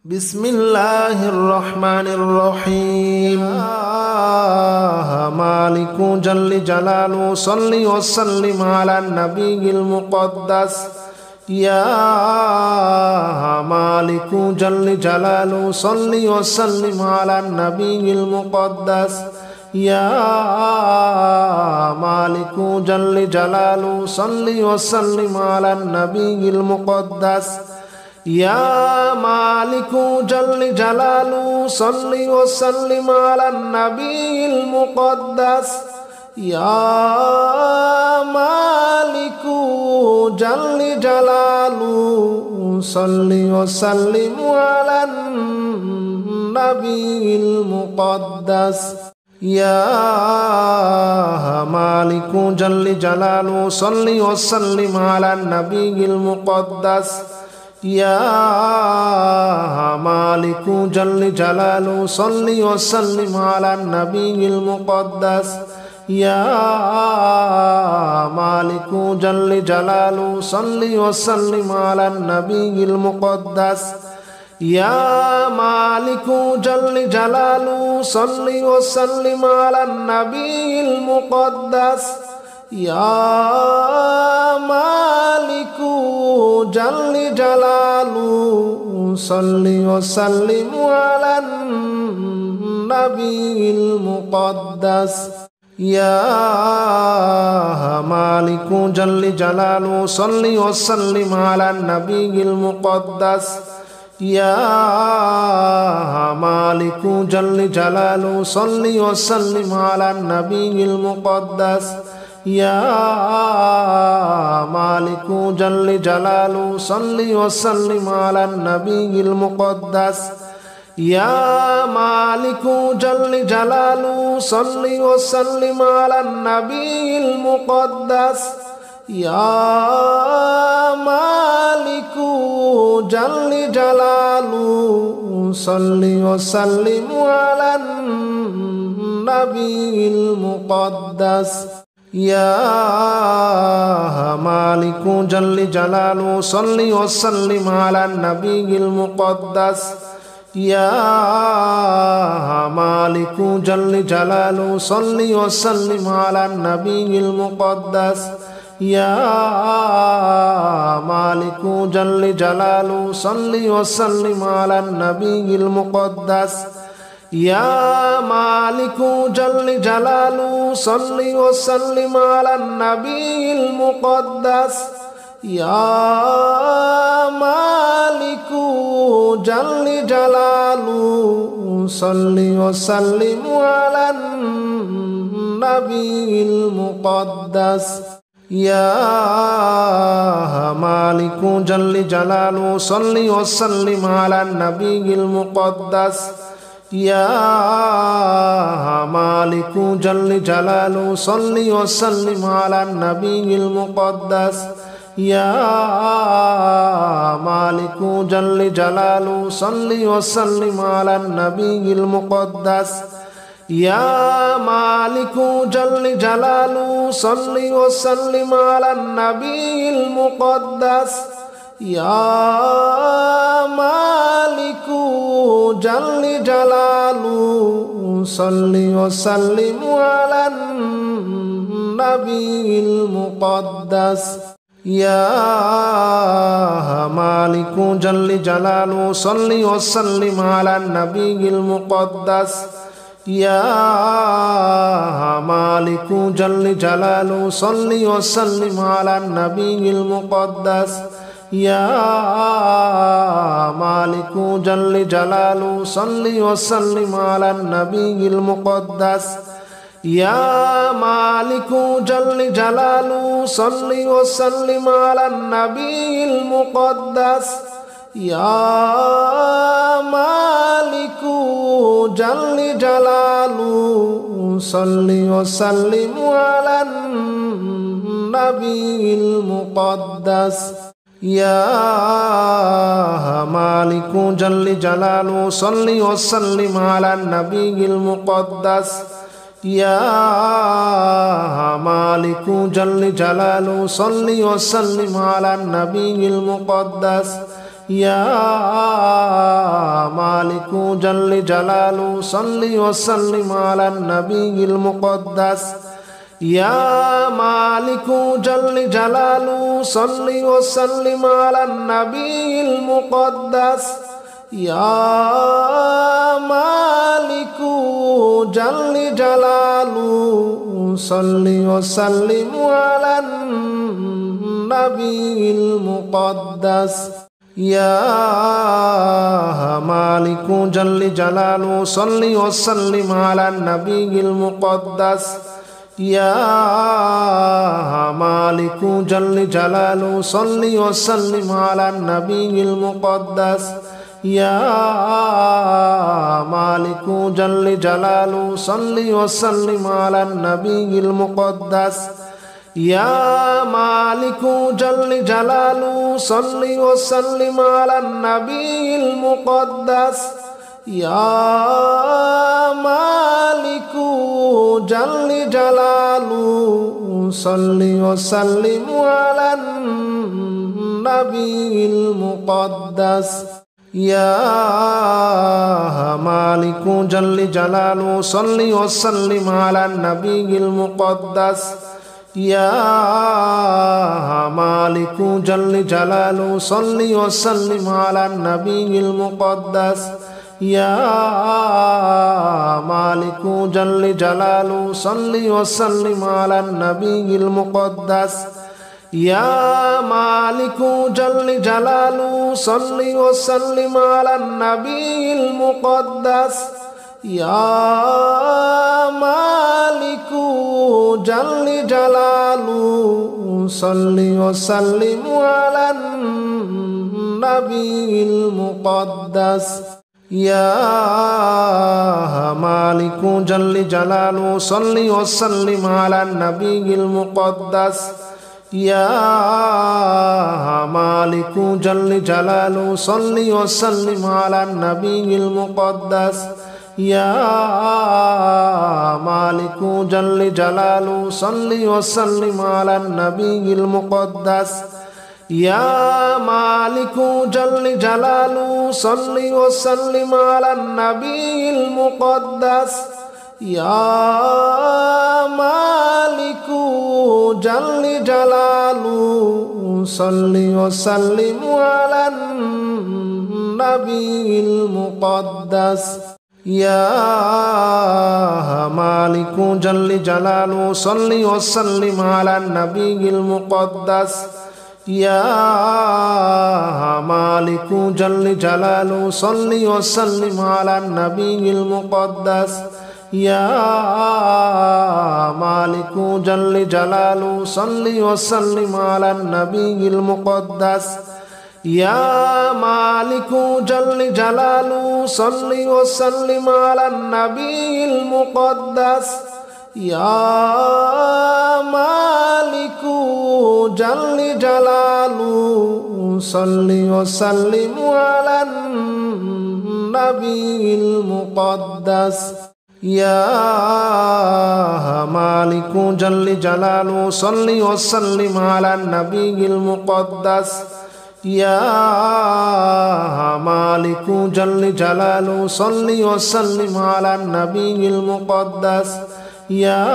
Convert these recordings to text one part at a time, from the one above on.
বিসমিল্লাহির রহমানির রহিম। মালিকু জাল্লি জালালু সাল্লি ওয়া সাল্লিম আলান নবিয়িল মুকদ্দাস। ইয়া মালিকু জাল্লি জালালু সাল্লি ওয়া সাল্লিম আলান নবিয়িল মুকদ্দাস। ইয়া মালিকু জাল্লি জালালু সাল্লি ওয়া সাল্লিম আলান নবিয়িল মুকদ্দাস। ইয়া মালিকু জাল্লি জালালু সাল্লি ওয়া সাল্লিম আলান নবিয়িল মুকদ্দাস। ইয়া মালিকু জাল্লি জালালু সাল্লি ওয়া সাল্লিম আলান নবিয়িল মুকদ্দাস। ইয়া মালিকু জাল্লি জালালু সাল্লি ওয়া সাল্লিম আলান নবিয়িল মুকদ্দাস। ইয়া মালিকু জাল্লি জালালু সাল্লি ওয়া সাল্লিম আলান নবিয়িল মুকদ্দাস। ইয়া মালিকু জাল্লি জালালু সাল্লি ওয়া সাল্লিম আলান নবিয়িল মুকদ্দাস। ইয়া মালিকু জাল্লি জালালু সাল্লি ওয়া সাল্লিম আলান নবিয়িল মুকদ্দাস। ইয়া মালিকু জাল্লি জালালু সাল্লি ওয়া সাল্লিম আলান নবিয়িল মুকদ্দাস। ইয়া মালিকু জাল্লি জালালু সাল্লি ওয়া সাল্লিম আলান নবিয়িল মুকদ্দাস। ইয়া মালিকু জাল্লি জালালু সাল্লি ওয়া সাল্লিম আলান নবিয়িল মুকদ্দাস। ইয়া মালিকু জাল্লি জালালু সাল্লি ওয়া সাল্লিম আলান নবিয়িল মুকদ্দাস। ইয়া মালিকু জাল্লি জালালু সাল্লি ওয়া সাল্লিম আলান নবিয়িল মুকদ্দাস। ইয়া মালিকু জাল্লি জালালু সাল্লি ওয়া সাল্লিম আলান নবিয়িল মুকদ্দাস। ইয়া মালিকু জাল্লি জালালু সাল্লি ওয়া সাল্লিম আলান নবিয়িল মুকদ্দাস। ইয়া মালিকু জাল্লি জালালু সাল্লি ওয়া সাল্লিম আলান নবিয়িল মুকদ্দাস। ইয়া মালিকু জাল্লি জালালু সাল্লি ওয়া সাল্লিম আলান নবিয়িল মুকদ্দাস। ইয়া মালিকু জাল্লি জালালু সাল্লি ওয়া সাল্লিম আলান নবিয়িল মুকদ্দাস। ইয়া মালিকু জাল্লি জালালু সাল্লি ওয়া সাল্লিম আলান নবিয়িল মুকদ্দাস। ইয়া মালিকু জাল্লি জালালু সাল্লি ওয়া সাল্লিম আলান নবিয়িল মুকদ্দাস। ইয়া মালিকু জাল্লি জালালু সাল্লি ওয়া সাল্লিম আলান নবিয়িল মুকদ্দাস। ইয়া মালিকু জাল্লি জালালু সাল্লি ওয়া সাল্লিম আলান নবিয়িল মুকদ্দাস। ইয়া মালিকু জাল্লি জালালু সাল্লি ওয়া সাল্লিম আলান নবিয়িল মুকদ্দাস। ইয়া মালিকু জাল্লি জালালু সাল্লি ওয়া সাল্লিম আলান নবিয়িল মুকদ্দাস। ইয়া মালিকু জাল্লি জালালু সাল্লি ওয়া সাল্লিম আলান নবিয়িল মুকদ্দাস। ইয়া মালিকু জাল্লি জালালু সাল্লি ওয়া সাল্লিম আলান নবিয়িল মুকদ্দাস। ইয়া মালিকু জাল্লি জালালু সাল্লি ওয়া সাল্লিম আলান নবিয়িল মুকদ্দাস। ইয়া মালিকু জাল্লি জালালু সাল্লি ওয়া সাল্লিম আলান নবিয়িল মুকদ্দাস। ইয়া মালিকু জাল্লি জালালু সাল্লি ওয়া সাল্লিম আলান নবিয়িল মুকদ্দাস। ইয়া মালিকু জাল্লি জালালু সাল্লি ওয়া সাল্লিম আলান নবিয়িল মুকদ্দাস। ইয়া মালিকু জাল্লি জালালু সাল্লি ওয়া সাল্লিম আলান নবিয়িল মুকদ্দাস। ইয়া مالك جل جلاله صل وسلم على النبي المقدس يا مالك جل جلاله صل وسلم على النبي المقدس يا مالك جل جلاله صل وسلم على النبي المقدس يا مالك جل جلاله صل وسلم على النبي المقدس يا مالك جل جلاله صل وسلم على النبي المقدس يا مالك جل جلاله صل وسلم على النبي المقدس يا مالك جل جلاله صل وسلم على النبي المقدس يا مالك جل جلاله صل وسلم على النبي المقدس يا مالك جل جلاله صل وسلم على النبي المقدس يا مالك جل جلاله صل وسلم على النبي المقدس يا مالك جل جلاله صل وسلم على النبي المقدس يا مالك جل جلاله صل وسلم على النبي المقدس يا مالك جل جلاله صل وسلم على النبي المقدس يا مالك جل جلاله صل وسلم على النبي المقدس يا مالك جل جلاله صل وسلم على النبي المقدس يا مالك جل جلاله صل وسلم على النبي المقدس يا مالك جل جلاله صل وسلم على النبي المقدس يا مالك جل جلاله صل وسلم على النبي المقدس يا مالك جل جلاله صل وسلم على النبي المقدس يا مالك جل جلاله صل وسلم على النبي المقدس يا مالك جل جلاله صل وسلم على النبي المقدس يا مالك جل جلاله صل وسلم على النبي المقدس يا مالك جل جلاله صل وسلم على النبي المقدس يا مالك جل جلاله صل وسلم على النبي المقدس يا مالك جل جلاله صل وسلم على النبي المقدس يا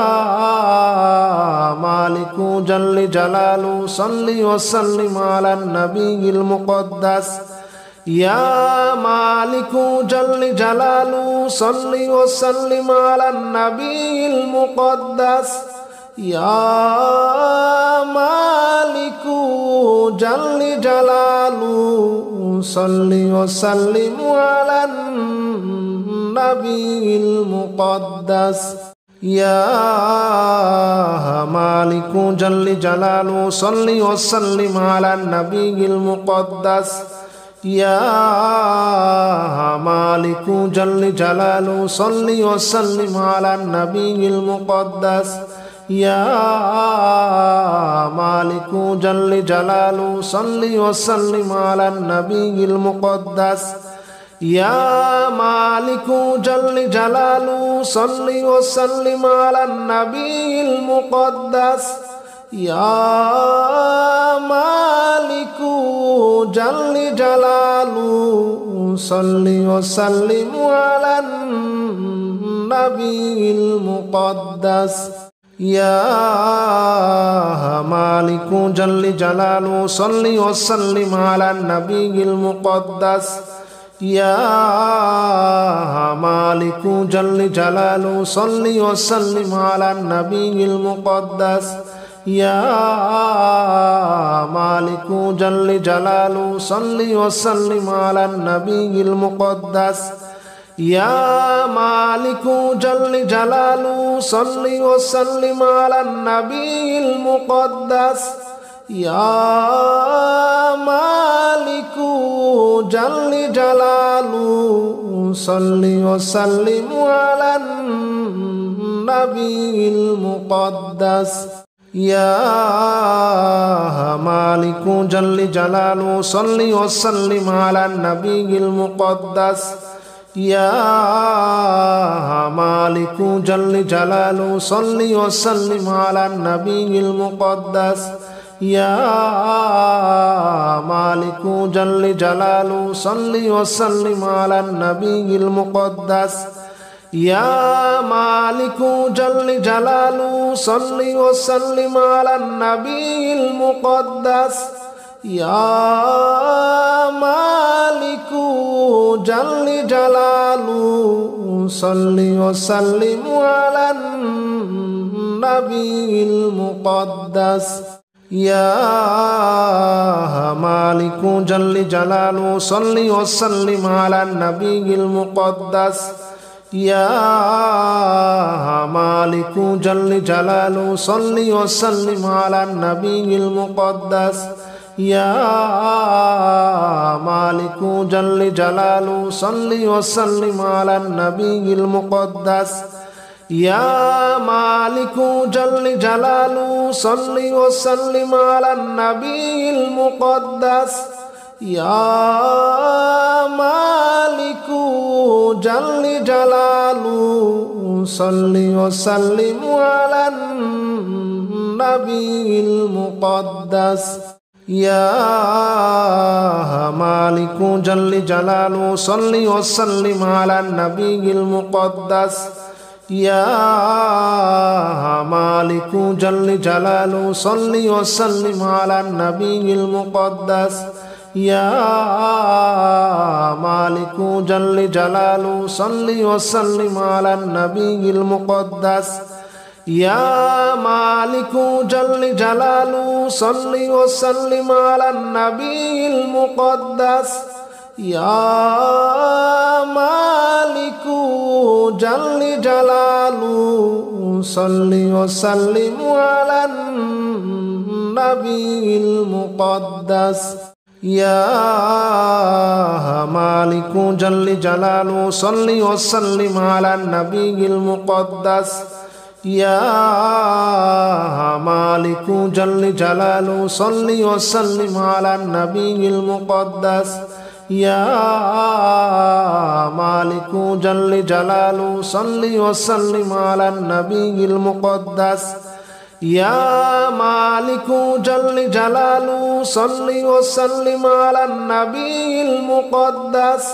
مالك جل جلاله صل وسلم على النبي المقدس يا مالك جل جلاله صل وسلم على النبي المقدس يا مالك جل جلاله صل وسلم على النبي المقدس يا مالك جل جلاله صل وسلم على النبي المقدس يا مالك جل جلاله صل وسلم على النبي المقدس يا مالك جل جلاله صل وسلم على النبي المقدس يا مالك جل جلاله صل وسلم على النبي المقدس يا مالك جل جلاله صل وسلم على النبي المقدس يا مالك جل جلاله صل وسلم على النبي المقدس يا مالك جل جلاله صل وسلم على النبي المقدس يا مالك جل جلاله صل وسلم على النبي المقدس يا مالك جل جلاله صل وسلم على النبي المقدس يا مالك جل جلاله صل وسلم على النبي المقدس يا مالك جل جلاله صل وسلم على النبي المقدس يا مالك جل جلاله صل وسلم على النبي المقدس يا مالك جل جلاله صل وسلم على النبي المقدس يا مالك جل جلاله صل وسلم على النبي المقدس يا مالك جل جلاله صل وسلم على النبي المقدس يا مالك جل جلاله صل وسلم على النبي المقدس يا مالك جل جلاله صل وسلم على النبي المقدس يا مالك جل جلاله صل وسلم على النبي المقدس يا مالك جل جلاله صل وسلم على النبي المقدس يا مالك جل جلاله صل وسلم على النبي المقدس يا مالك جل جلاله صل وسلم على النبي المقدس يا مالك جل جلاله صل وسلم على النبي المقدس يا مالك جل جلاله صل وسلم على النبي المقدس يا مالك جل جلاله صل وسلم على النبي المقدس يا مالك جل جلاله صل وسلم على النبي المقدس يا مالك جل جلاله صل وسلم على النبي المقدس يا مالك جل جلاله صل وسلم على النبي المقدس يا مالك جل جلاله صل وسلم على النبي المقدس يا مالك جل جلاله صل وسلم على النبي المقدس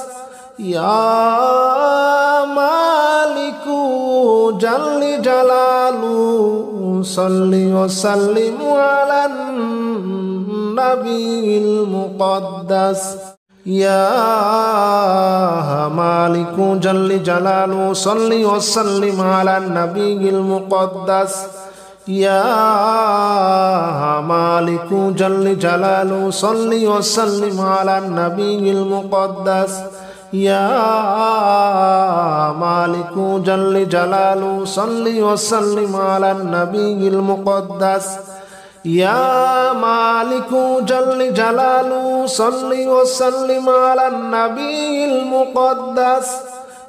يا مالك جل جلاله صل وسلم على النبي المقدس يا مالك جل جلاله صل وسلم على النبي المقدس يا مالك جل جلاله صل وسلم على النبي المقدس يا مالك جل جلاله صل وسلم على النبي المقدس يا مالك جل جلاله صل وسلم على النبي المقدس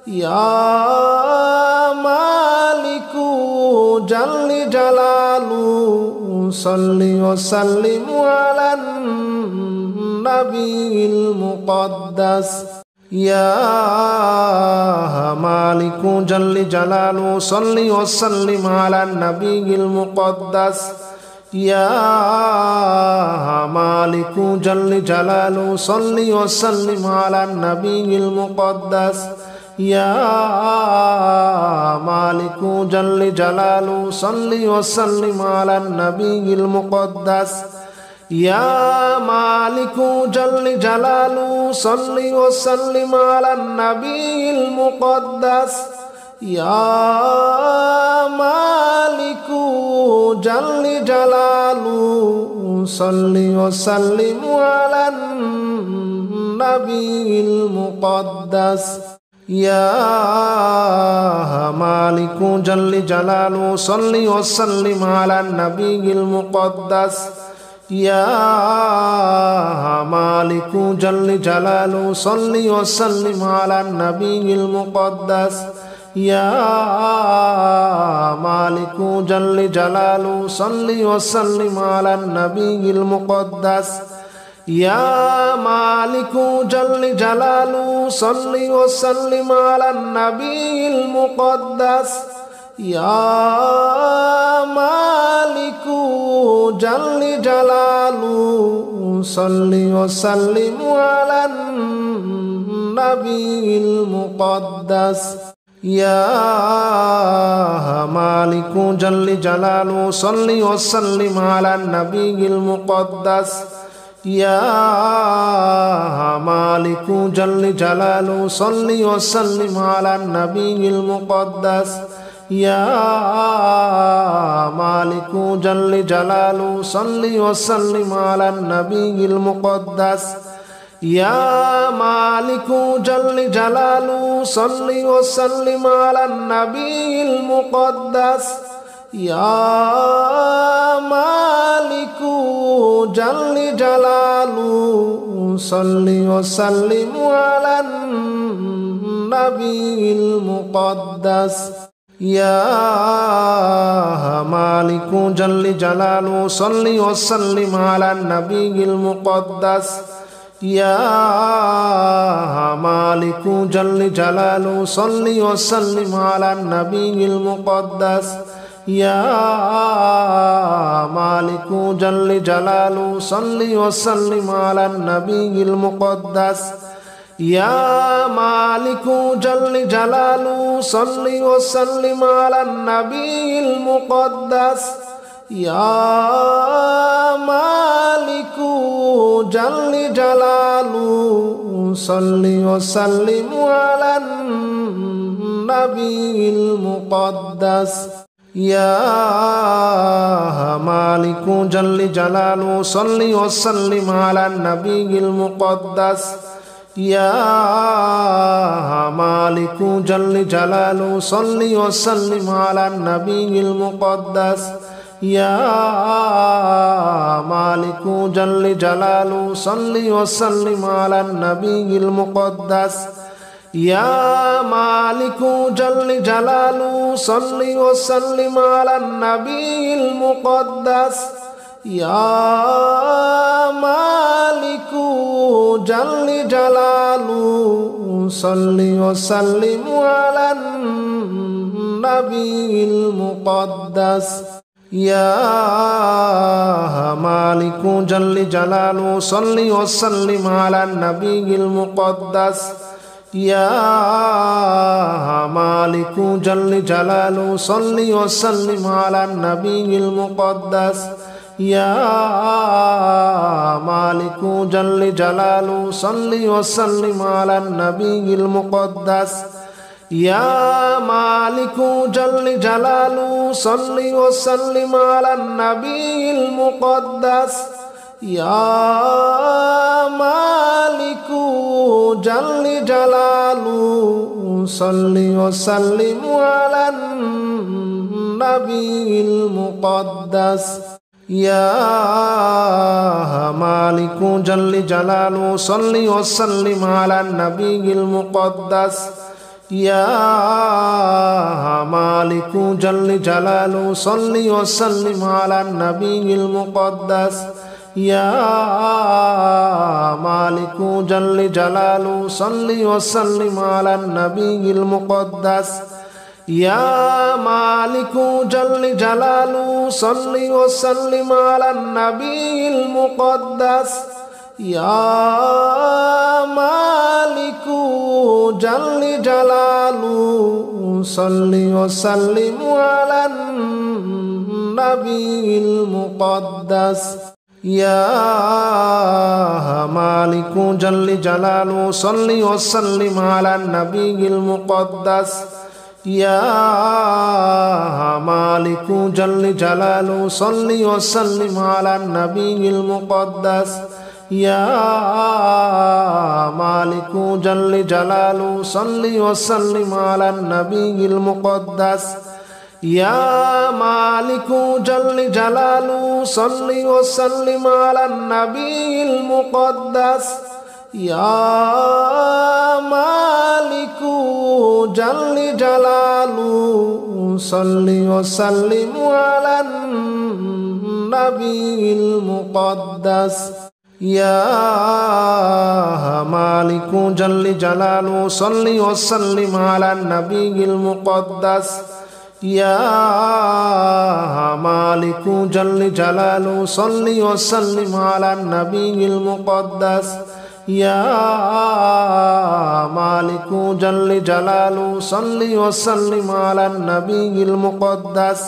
يا مالك جل جلاله صل وسلم على النبي المقدس يا مالك جل جلاله صل وسلم على النبي المقدس يا مالك جل جلاله صل وسلم على النبي المقدس يا مالك جل جلاله صل وسلم على النبي المقدس يا مالك جل جلاله صل وسلم على النبي المقدس يا مالك جل جلاله صل وسلم على النبي المقدس يا مالك جل جلاله صل وسلم على النبي المقدس يا مالك جل جلاله صل وسلم على النبي المقدس يا مالك جل جلاله صل وسلم على النبي المقدس يا مالك جل جلاله صل وسلم على النبي المقدس يا مالك جل جلاله صل وسلم على النبي المقدس يا مالك جل جلاله صل وسلم على النبي المقدس يا مالك جل جلاله صل وسلم على النبي المقدس يا مالك جل جلاله صل وسلم على النبي المقدس يا مالك جل جلاله صل وسلم على النبي المقدس يا مالك جل جلاله صل وسلم على النبي المقدس يا مالك جل جلاله صل وسلم على النبي المقدس يا مالك جل جلاله صل وسلم على النبي المقدس يا مالك جل جلاله صل وسلم على النبي المقدس يا مالك جل جلاله صل وسلم على النبي المقدس يا مالك جل جلاله صل وسلم على النبي المقدس يا مالك جل جلاله صل وسلم على النبي المقدس يا مالك جل جلاله صل وسلم على النبي المقدس يا مالك جل جلاله صل وسلم على النبي المقدس يا مالك جل جلاله صل وسلم على النبي المقدس يا مالك جل جلاله صل وسلم على النبي المقدس يا مالك جل جلاله صل وسلم على النبي المقدس يا مالك جل جلاله صل وسلم على النبي المقدس يا مالك جل جلاله صل وسلم على النبي المقدس يا مالك جل جلاله صل وسلم على النبي المقدس يا مالك جل جلاله صل وسلم على النبي المقدس يا مالك جل جلاله صل وسلم على النبي المقدس يا مالك جل جلاله صل وسلم على النبي المقدس يا مالك جل جلاله صل وسلم على النبي المقدس يا مالك جل جلاله صل وسلم على النبي المقدس يا مالك جل جلاله صل وسلم على النبي المقدس يا مالك جل جلاله صل وسلم على النبي المقدس يا مالك جل جلاله صل وسلم على النبي المقدس يا مالك جل جلاله صل وسلم على النبي المقدس يا مالك جل جلاله صل وسلم على النبي المقدس يا مالك جل جلاله صل وسلم على النبي المقدس يا مالك جل جلاله صل وسلم على النبي المقدس يا مالك جل جلاله صل وسلم على النبي المقدس يا مالك جل جلاله صل وسلم على النبي المقدس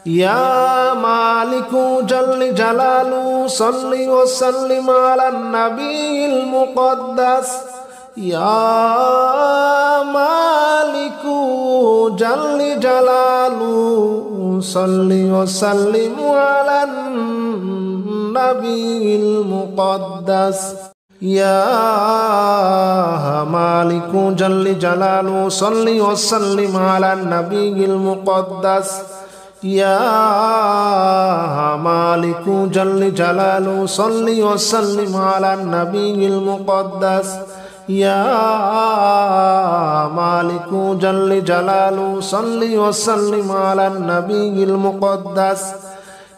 يا مالك جل جلاله صل وسلم على النبي المقدس يا مالك جل جلاله صل وسلم على النبي المقدس يا مالك جل جلاله صل وسلم على النبي المقدس يا مالك جل جلاله صل وسلم على النبي المقدس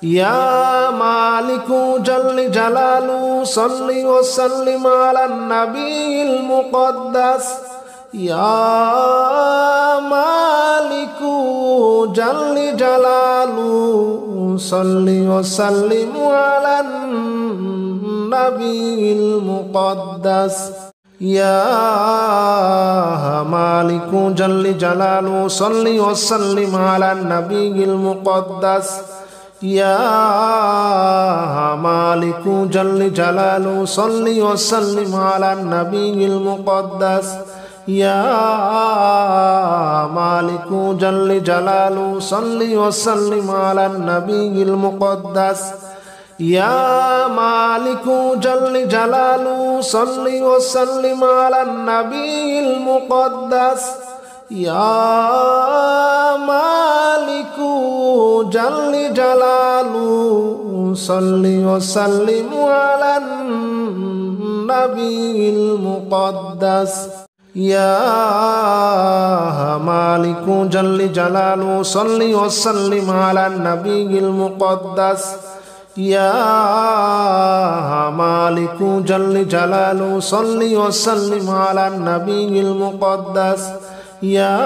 يا مالك جل جلاله صل وسلم على النبي المقدس يا مالك جل جلاله صل وسلم على النبي المقدس يا مالك جل جلاله صل وسلم على النبي المقدس يا مالك جل جلاله صل وسلم على النبي المقدس يا مالك جل جلاله صل وسلم على النبي المقدس يا مالك جل جلاله صل وسلم على النبي المقدس يا مالك جل جلاله صل وسلم على النبي المقدس يا مالك جل جلاله صل وسلم على النبي المقدس يا مالك جل جلاله صل وسلم على النبي المقدس يا مالك جل جلاله صل وسلم على النبي المقدس يا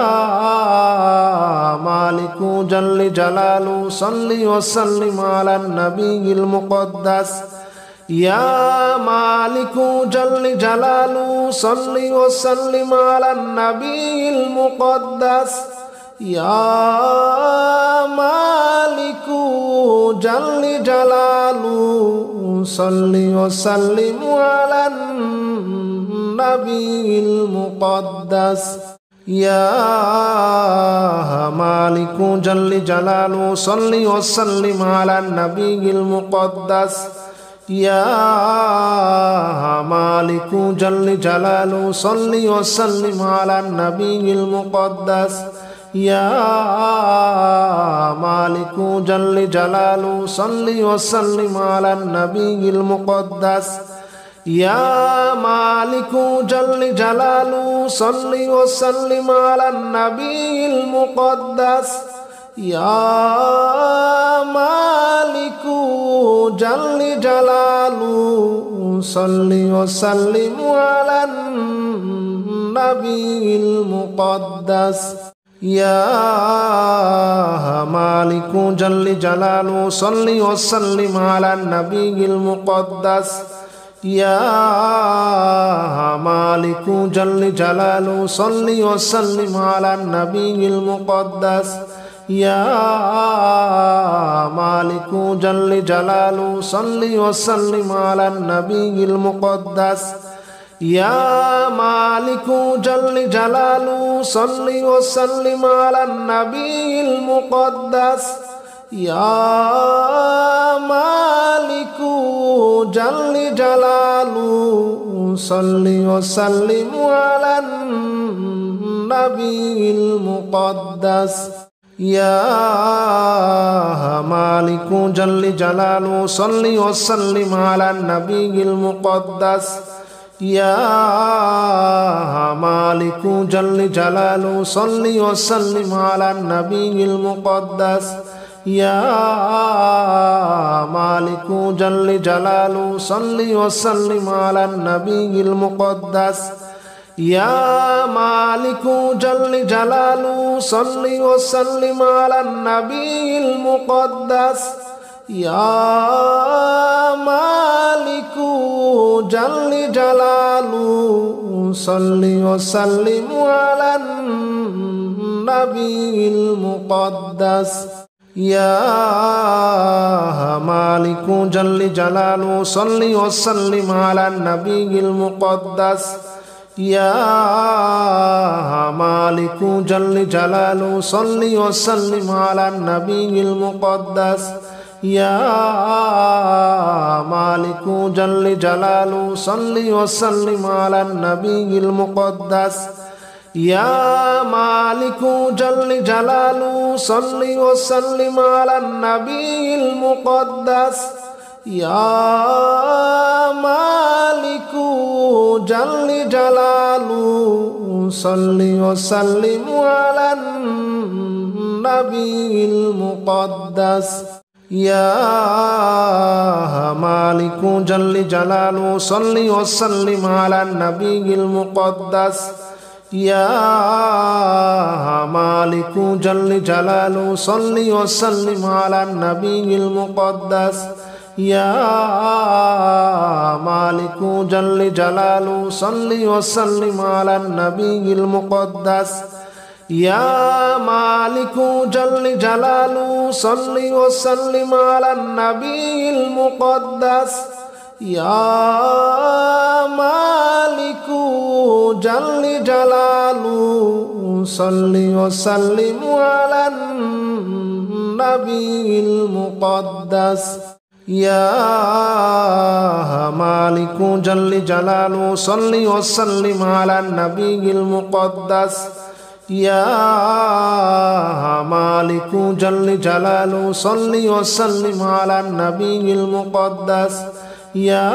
مالك جل جلاله صل وسلم على النبي المقدس يا مالك جل جلاله صل وسلم على النبي المقدس يا مالك جل جلاله صل وسلم على النبي المقدس يا مالك جل جلاله صل وسلم على النبي المقدس يا مالك جل جلاله صل وسلم على النبي المقدس يا مالك جل جلاله صل وسلم على النبي المقدس يا مالك جل جلاله صل وسلم على النبي المقدس يا مالك جل جلاله صل وسلم على النبي المقدس يا مالك جل جلاله صل وسلم على النبي المقدس يا مالك جل جلاله صل وسلم على النبي المقدس يا مالك جل جلاله صل وسلم على النبي المقدس يا مالك جل جلاله صل وسلم على النبي المقدس يا مالك جل جلاله صل وسلم على النبي المقدس يا مالك جل جلاله صل وسلم على النبي المقدس يا مالك جل جلاله صل وسلم على النبي المقدس يا مالك جل جلاله صل وسلم على النبي المقدس يا مالك جل جلاله صل وسلم على النبي المقدس يا مالك جل جلاله صل وسلم على النبي المقدس يا مالك جل جلاله صل وسلم على النبي المقدس يا مالك جل جلاله صل وسلم على النبي المقدس يا مالك جل جلاله صل وسلم على النبي المقدس يا مالك جل جلاله صل وسلم على النبي المقدس يا مالك جل جلاله صل وسلم على النبي المقدس يا مالك جل جلاله صل وسلم على النبي المقدس يا مالك جل جلاله صل وسلم على النبي المقدس يا مالك جل جلاله صل وسلم على النبي المقدس يا مالك جل جلاله صل وسلم على النبي المقدس يا مالك جل جلاله صل وسلم على النبي المقدس يا مالك جل جلاله صل وسلم على النبي المقدس يا مالك جل جلاله صل وسلم على النبي المقدس يا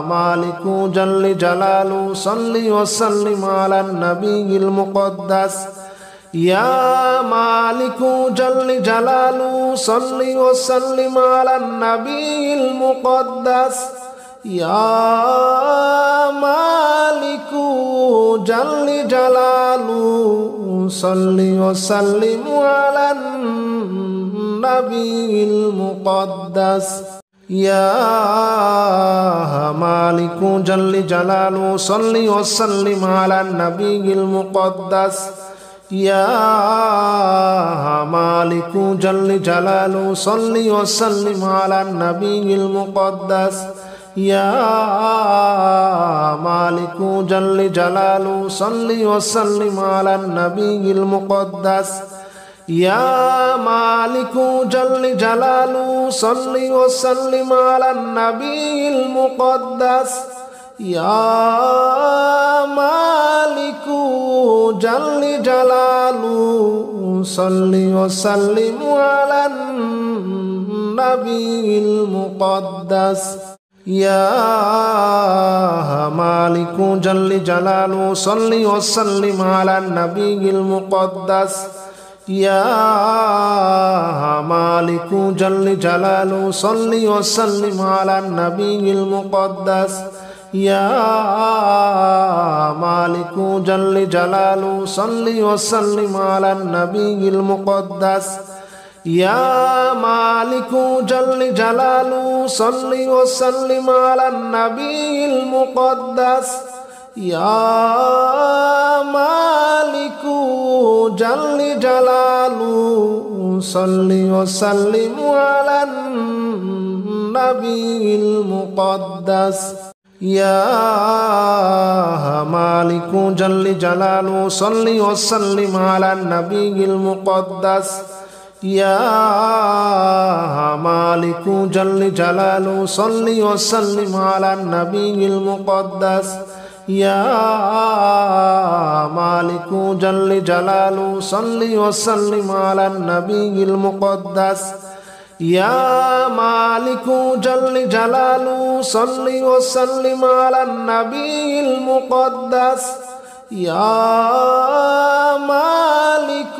مالك جل جلاله صل وسلم على النبي المقدس يا مالك جل جلاله صل وسلم على النبي المقدس يا مالك جل جلاله صل وسلم على النبي المقدس يا مالك جل جلاله صل وسلم على النبي المقدس يا مالك جل جلاله صل وسلم على النبي المقدس يا مالك جل جلاله صل وسلم على النبي المقدس يا مالك جل جلاله صل وسلم على النبي المقدس يا مالك جل جلاله صل وسلم على النبي المقدس يا مالك جل جلاله صل وسلم على النبي المقدس يا مالك جل جلاله صل وسلم على النبي المقدس يا مالك جل جلاله صل وسلم على النبي المقدس يا مالك جل جلاله صل وسلم على النبي المقدس يا مالك جل جلاله صل وسلم على النبي المقدس يا مالك جل جلاله صل وسلم على النبي المقدس يا مالك جل جلاله صل وسلم على النبي المقدس يا مالك جل جلاله صل وسلم على النبي المقدس يا مالك جل جلاله صل وسلم على النبي المقدس يا مالك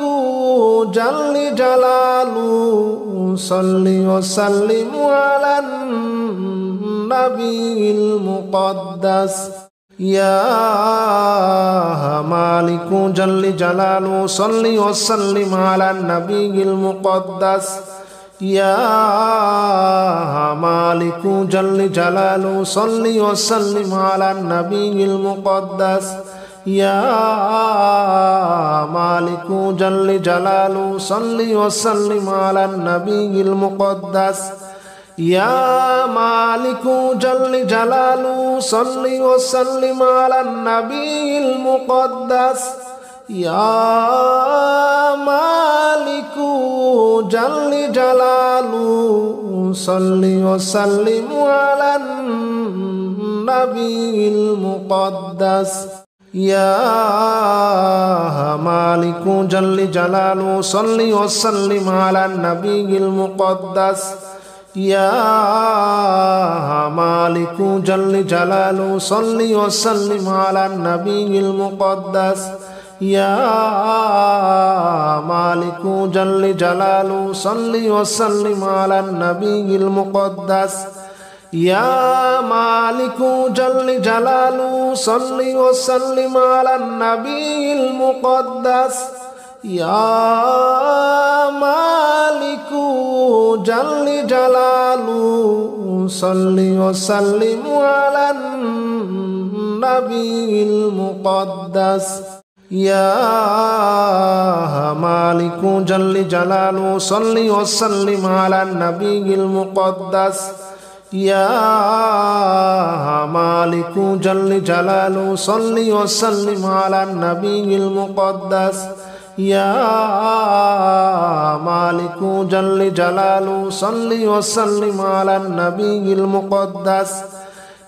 جل جلاله صل وسلم على النبي المقدس يا مالك جل جلاله صل وسلم على النبي المقدس يا مالك جل جلاله صل وسلم على النبي المقدس يا مالك جل جلاله صل وسلم على النبي المقدس يا مالك جل جلاله صل وسلم على النبي المقدس يا مالك جل جلاله صل وسلم على النبي المقدس يا مالك جل جلاله صل وسلم على النبي المقدس يا مالك جل جلاله صل وسلم على النبي المقدس يا مالك جل جلاله صل وسلم على النبي المقدس يا مالك جل جلاله صل وسلم على النبي المقدس يا مالك جل جلاله صل وسلم على النبي المقدس يا مالك جل جلاله صل وسلم على النبي المقدس يا مالك جل جلاله صل وسلم على النبي المقدس يا مالك جل جلاله صل وسلم على النبي المقدس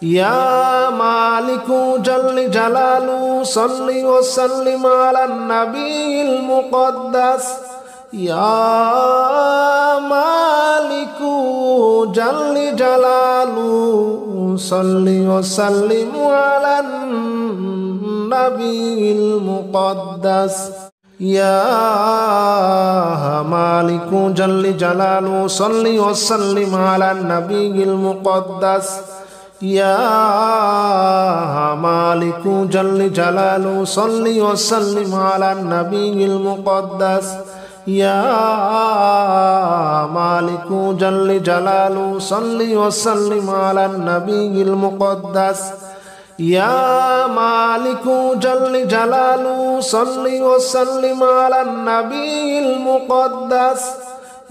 يا مالك جل جلاله صل وسلم على النبي المقدس يا مالك جل جلاله صل وسلم على النبي المقدس يا مالك جل جلاله صل وسلم على النبي المقدس يا مالك جل جلاله صل وسلم على النبي المقدس يا مالك جل جلاله صل وسلم على النبي المقدس يا مالك جل جلاله صل وسلم على النبي المقدس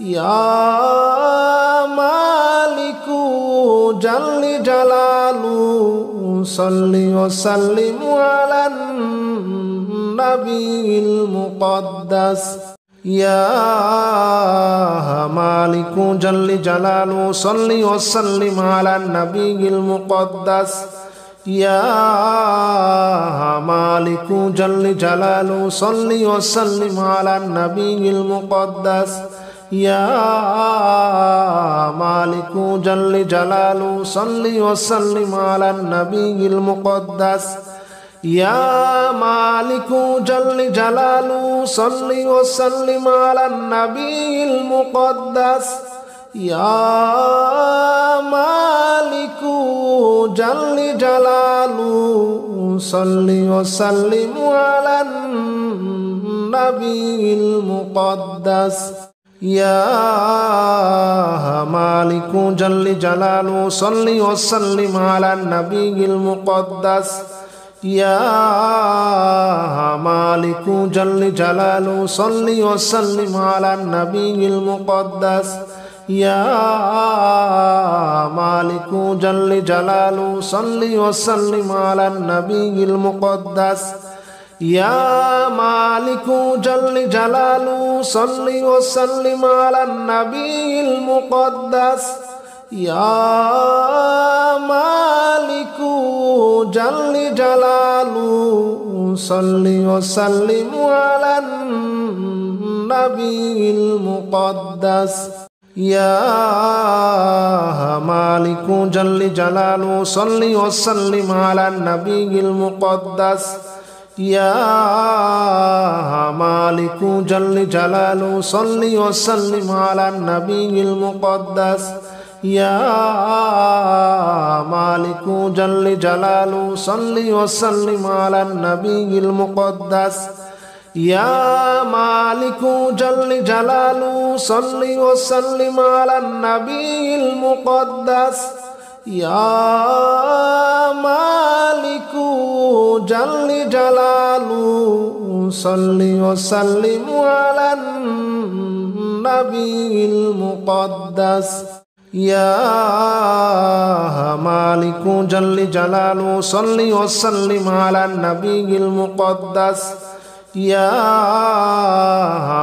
يا مالك جل جلاله صل وسلم على النبي المقدس يا مالك جل جلاله صل وسلم على النبي المقدس يا مالك جل جلاله صل وسلم على النبي المقدس يا مالك جل جلاله صل وسلم على النبي المقدس يا مالك جل جلاله صل وسلم على النبي المقدس يا مالك جل جلاله صل وسلم على النبي المقدس يا مالك جل جلاله صل وسلم على النبي المقدس يا مالك جل جلاله صل وسلم على النبي المقدس يا مالك جل جلاله صل وسلم على النبي المقدس يا مالك جل جلاله صل وسلم على النبي المقدس يا مالك جل جلاله صل وسلم على النبي المقدس يا مالك جل جلاله صل وسلم على النبي المقدس يا مالك جل جلاله صل وسلم على النبي المقدس يا مالك جل جلاله صل وسلم على النبي المقدس يا مالك جل جلاله صل وسلم على النبي المقدس يا مالك جل جلاله صل وسلم على النبي المقدس يا مالك جل جلاله صل وسلم على النبي المقدس يا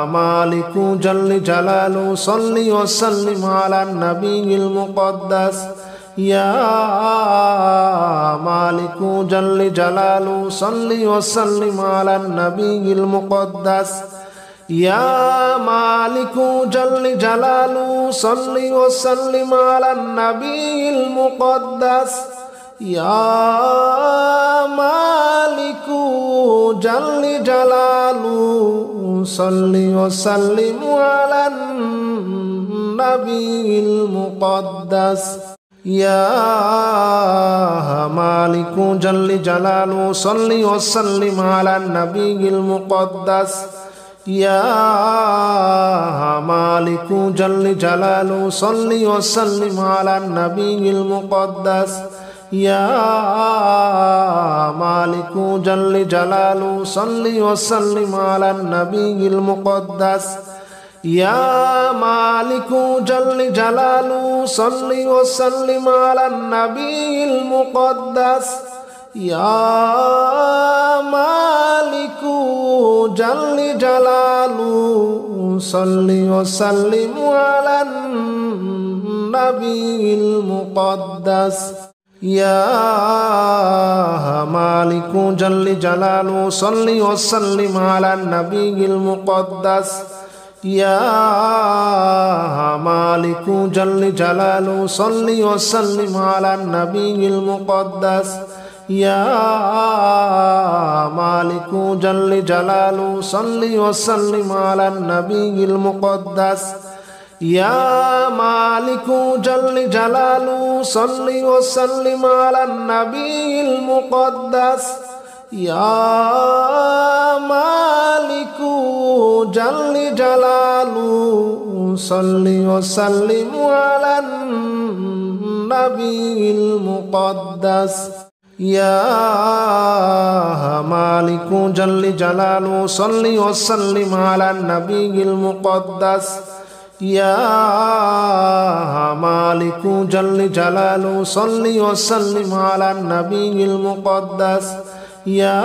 مالك جل جلاله صل وسلم على النبي المقدس يا مالك جل جلاله صل وسلم على النبي المقدس يا مالك جل جلاله صل وسلم على النبي المقدس يا مالك جل جلاله صل وسلم على النبي المقدس يا مالك جل جلاله صل وسلم على النبي المقدس يا مالك جل جلاله صل وسلم على النبي المقدس يا مالك جل جلاله صل وسلم على النبي المقدس يا مالك جل جلاله صل وسلم على النبي المقدس يا مالك جل جلاله صل وسلم على النبي المقدس يا مالك جل جلاله صل وسلم على النبي المقدس يا مالك جل جلاله صل وسلم على النبي المقدس يا مالك جل جلاله صل وسلم على النبي المقدس يا مالك جل جلاله صل وسلم على النبي المقدس يا مالك جل جلاله صل وسلم على النبي المقدس يا مالك جل جلاله صل وسلم على النبي المقدس يا مالك جل جلاله صل وسلم على النبي المقدس يا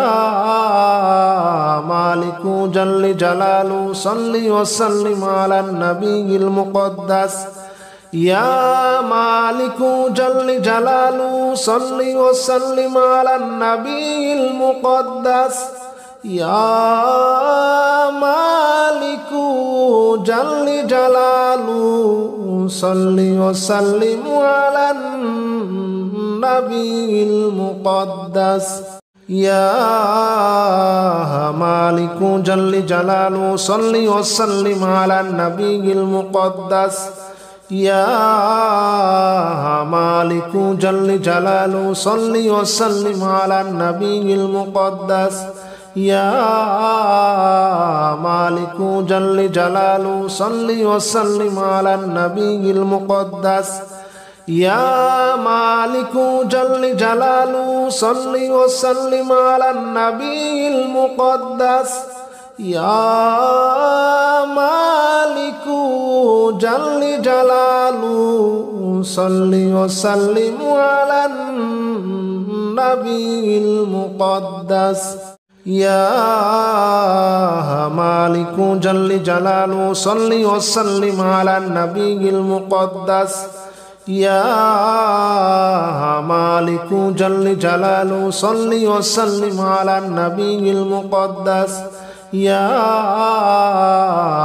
مالك جل جلاله صل وسلم على النبي المقدس يا مالك جل جلاله صل وسلم على النبي المقدس يا مالك جل جلاله صل وسلم على النبي المقدس يا مالك جل جلاله صل وسلم على النبي المقدس يا مالك جل جلاله صل وسلم على النبي المقدس يا مالك جل جلاله صل وسلم على النبي المقدس يا مالك جل جلاله صل وسلم على النبي المقدس يا مالك جل جلاله صل وسلم على النبي المقدس يا مالك جل جلاله صل وسلم على النبي المقدس يا مالك جل جلاله صل وسلم على النبي المقدس يا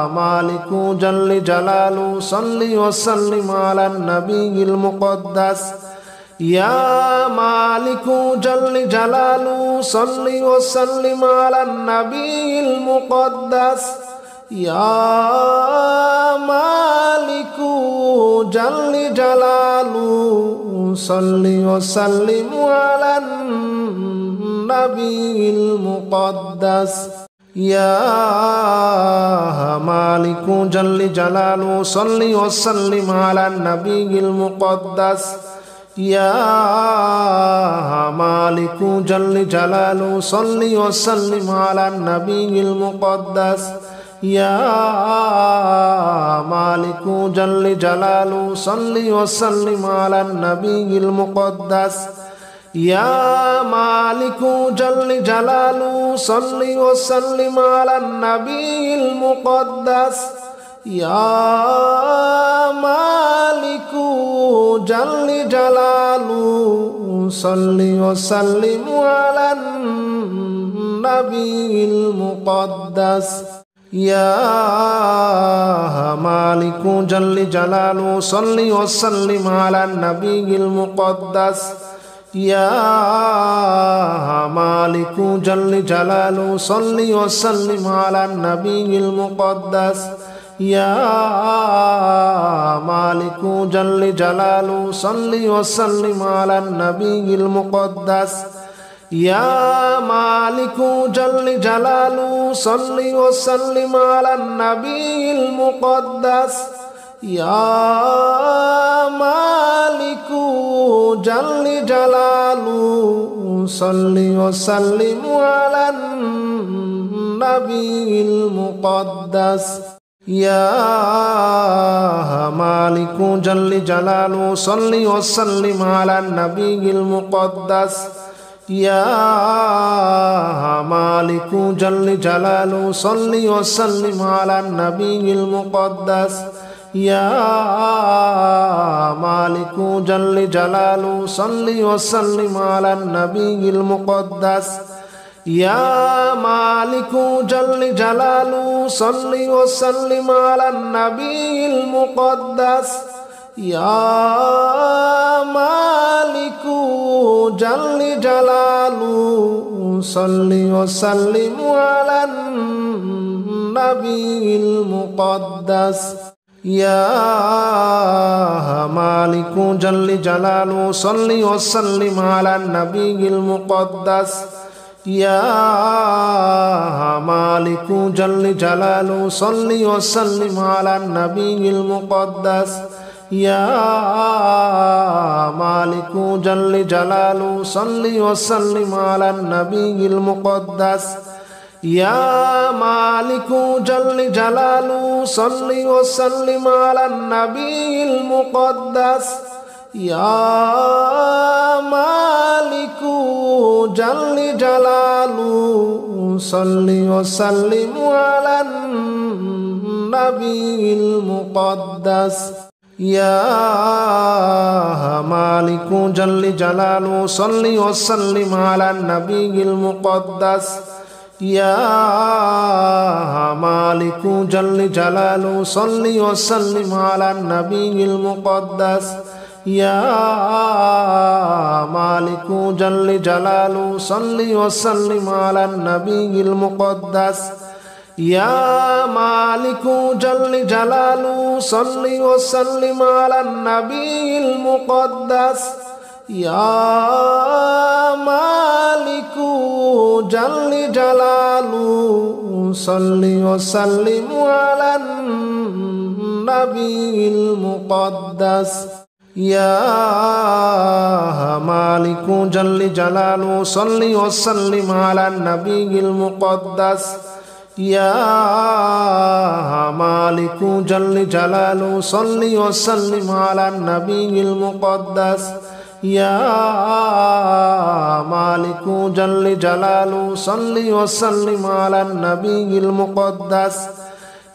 مالك جل جلاله صل وسلم على النبي المقدس يا مالك جل جلاله صل وسلم على النبي المقدس يا مالك جل جلاله صل وسلم على النبي المقدس يا مالك جل جلاله صل وسلم على النبي المقدس يا مالك جل جلاله صل وسلم على النبي المقدس يا مالك جل جلاله صل وسلم على النبي المقدس يا مالك جل جلاله صل وسلم على النبي المقدس يا مالك جل جلاله صل وسلم على النبي المقدس يا مالك جل جلاله صل وسلم على النبي المقدس يا مالك جل جلاله صل وسلم على النبي المقدس يا مالك جل جلاله صل وسلم على النبي المقدس يا مالك جل جلاله صل وسلم على النبي المقدس يا مالك جل جلاله صل وسلم على النبي المقدس يا مالك جل جلاله صل وسلم على النبي المقدس يا مالك جل جلاله صل وسلم على النبي المقدس يا مالك جل جلاله صل وسلم على النبي المقدس يا مالك جل جلاله صل وسلم على النبي المقدس يا مالك جل جلاله صل وسلم على النبي المقدس يا مالك جل جلاله صل وسلم على النبي المقدس يا مالك جل جلاله صل وسلم على النبي المقدس يا مالك جل جلاله صل وسلم على النبي المقدس يا مالك جل جلاله صل وسلم على النبي المقدس يا مالك جل جلاله صل وسلم على النبي المقدس يا مالك جل جلاله صل وسلم على النبي المقدس يا مالك جل جلاله صل وسلم على النبي المقدس يا مالك جل جلاله صل وسلم على النبي المقدس يا مالك جل جلاله صل وسلم على النبي المقدس يا مالك جل جلاله صل وسلم على النبي المقدس يا مالك جل جلاله صل وسلم على النبي المقدس يا مالك جل جلاله صل وسلم على النبي المقدس يا مالك جل جلاله صل وسلم على النبي المقدس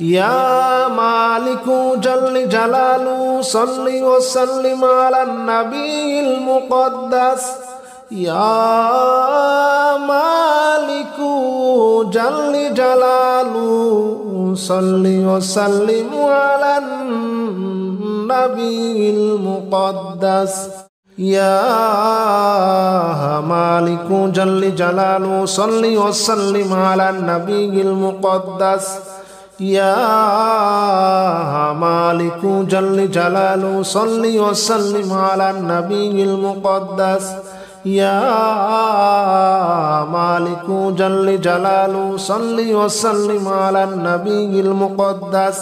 يا مالك جل جلاله صل وسلم على النبي المقدس يا مالك جل جلاله صل وسلم على النبي المقدس يا مالك جل جلاله صل وسلم على النبي المقدس يا مالك جل جلاله صل وسلم على النبي المقدس يا مالك جل جلاله صل وسلم على النبي المقدس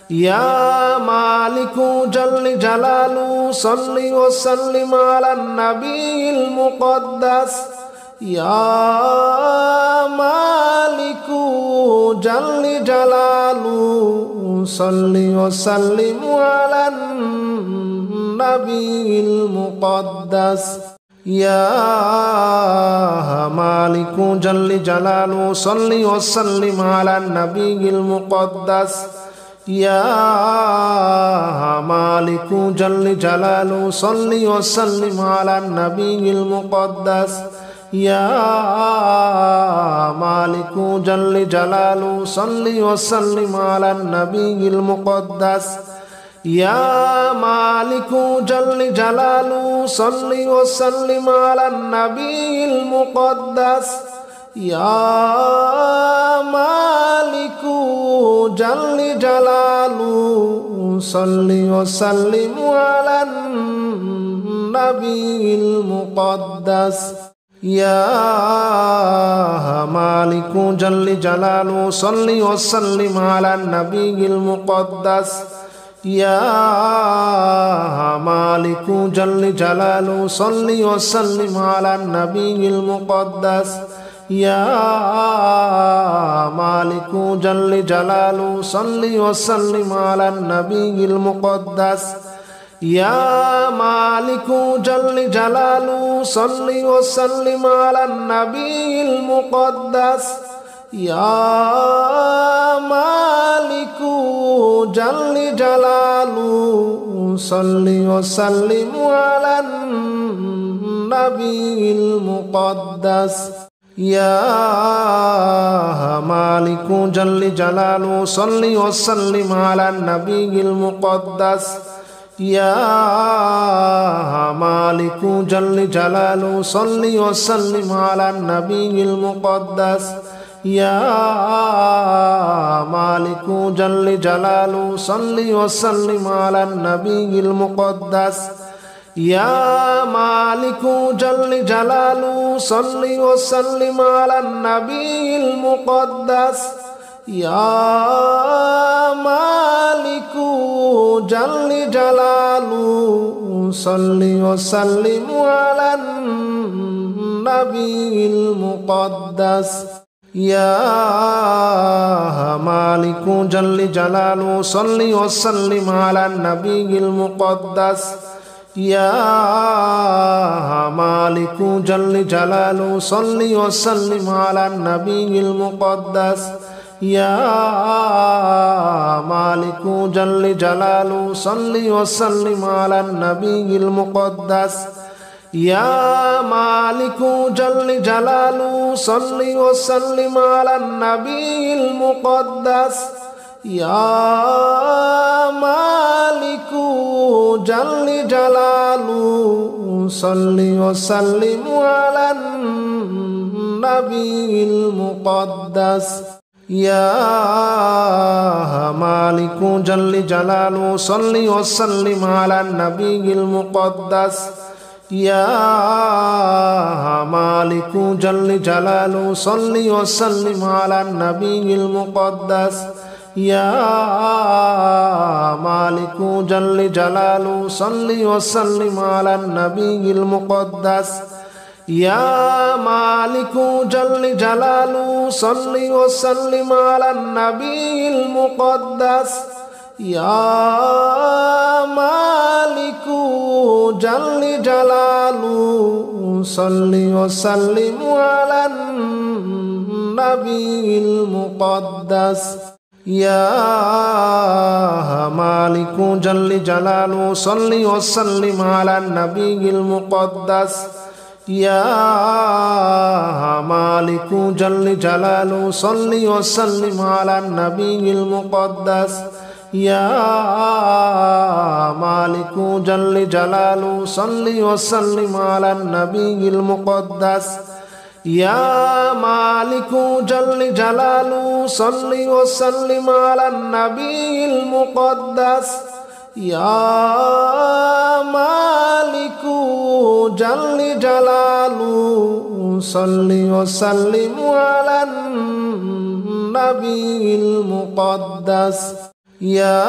يا مالك جل جلاله صل وسلم على النبي المقدس يا مالك جل جلاله صل وسلم على النبي المقدس يا مالك جل جلاله صل وسلم على النبي المقدس يا مالك جل جلاله صل وسلم على النبي المقدس يا مالك جل جلاله صل وسلم على النبي المقدس يا مالك جل جلاله صل وسلم على النبي المقدس يا مالك جل جلاله صل وسلم على النبي المقدس يا مالك جل جلاله صل وسلم على النبي المقدس يا مالك جل جلاله صل وسلم على النبي المقدس يا مالك جل جلاله صل وسلم على النبي المقدس يا مالك جل جلاله صل وسلم على النبي المقدس يا مالك جل جلاله صل وسلم على النبي المقدس يا مالك جل جلاله صل وسلم على النبي المقدس يا مالك جل جلاله صل وسلم على النبي المقدس يا مالك جل جلاله صل وسلم على النبي المقدس يا مالك جل جلاله صل وسلم على النبي المقدس يا مالك جل جلاله صل وسلم على النبي المقدس يا مالك جل جلاله صل وسلم على النبي المقدس يا مالك جل جلاله صل وسلم على النبي المقدس يا مالك جل جلاله صل وسلم على النبي المقدس يا مالك جل جلاله صل وسلم على النبي المقدس يا مالك جل جلاله صل وسلم على النبي المقدس يا مالك جل جلاله صل وسلم على النبي المقدس يا مالك جل جلاله صل وسلم على النبي المقدس يا مالك جل جلاله صل وسلم على النبي المقدس يا مالك جل جلاله صل وسلم على النبي المقدس يا مالك جل جلاله صل وسلم على النبي المقدس يا مالك جل جلاله صل وسلم على النبي المقدس يا مالك جل جلاله صل وسلم على النبي المقدس يا مالك جل جلاله صل وسلم على النبي المقدس يا مالك جل جلاله صل وسلم على النبي المقدس يا مالك جل جلاله صل وسلم على النبي المقدس يا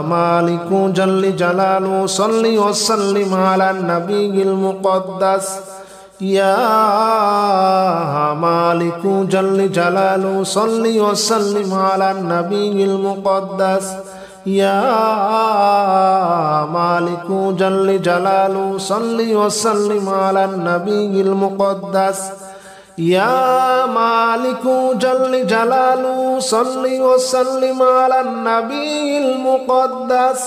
مالك جل جلاله صل وسلم على النبي المقدس يا مالك جل جلاله صل وسلم على النبي المقدس يا مالك جل جلاله صل وسلم على النبي المقدس يا مالك جل جلاله صل وسلم على النبي المقدس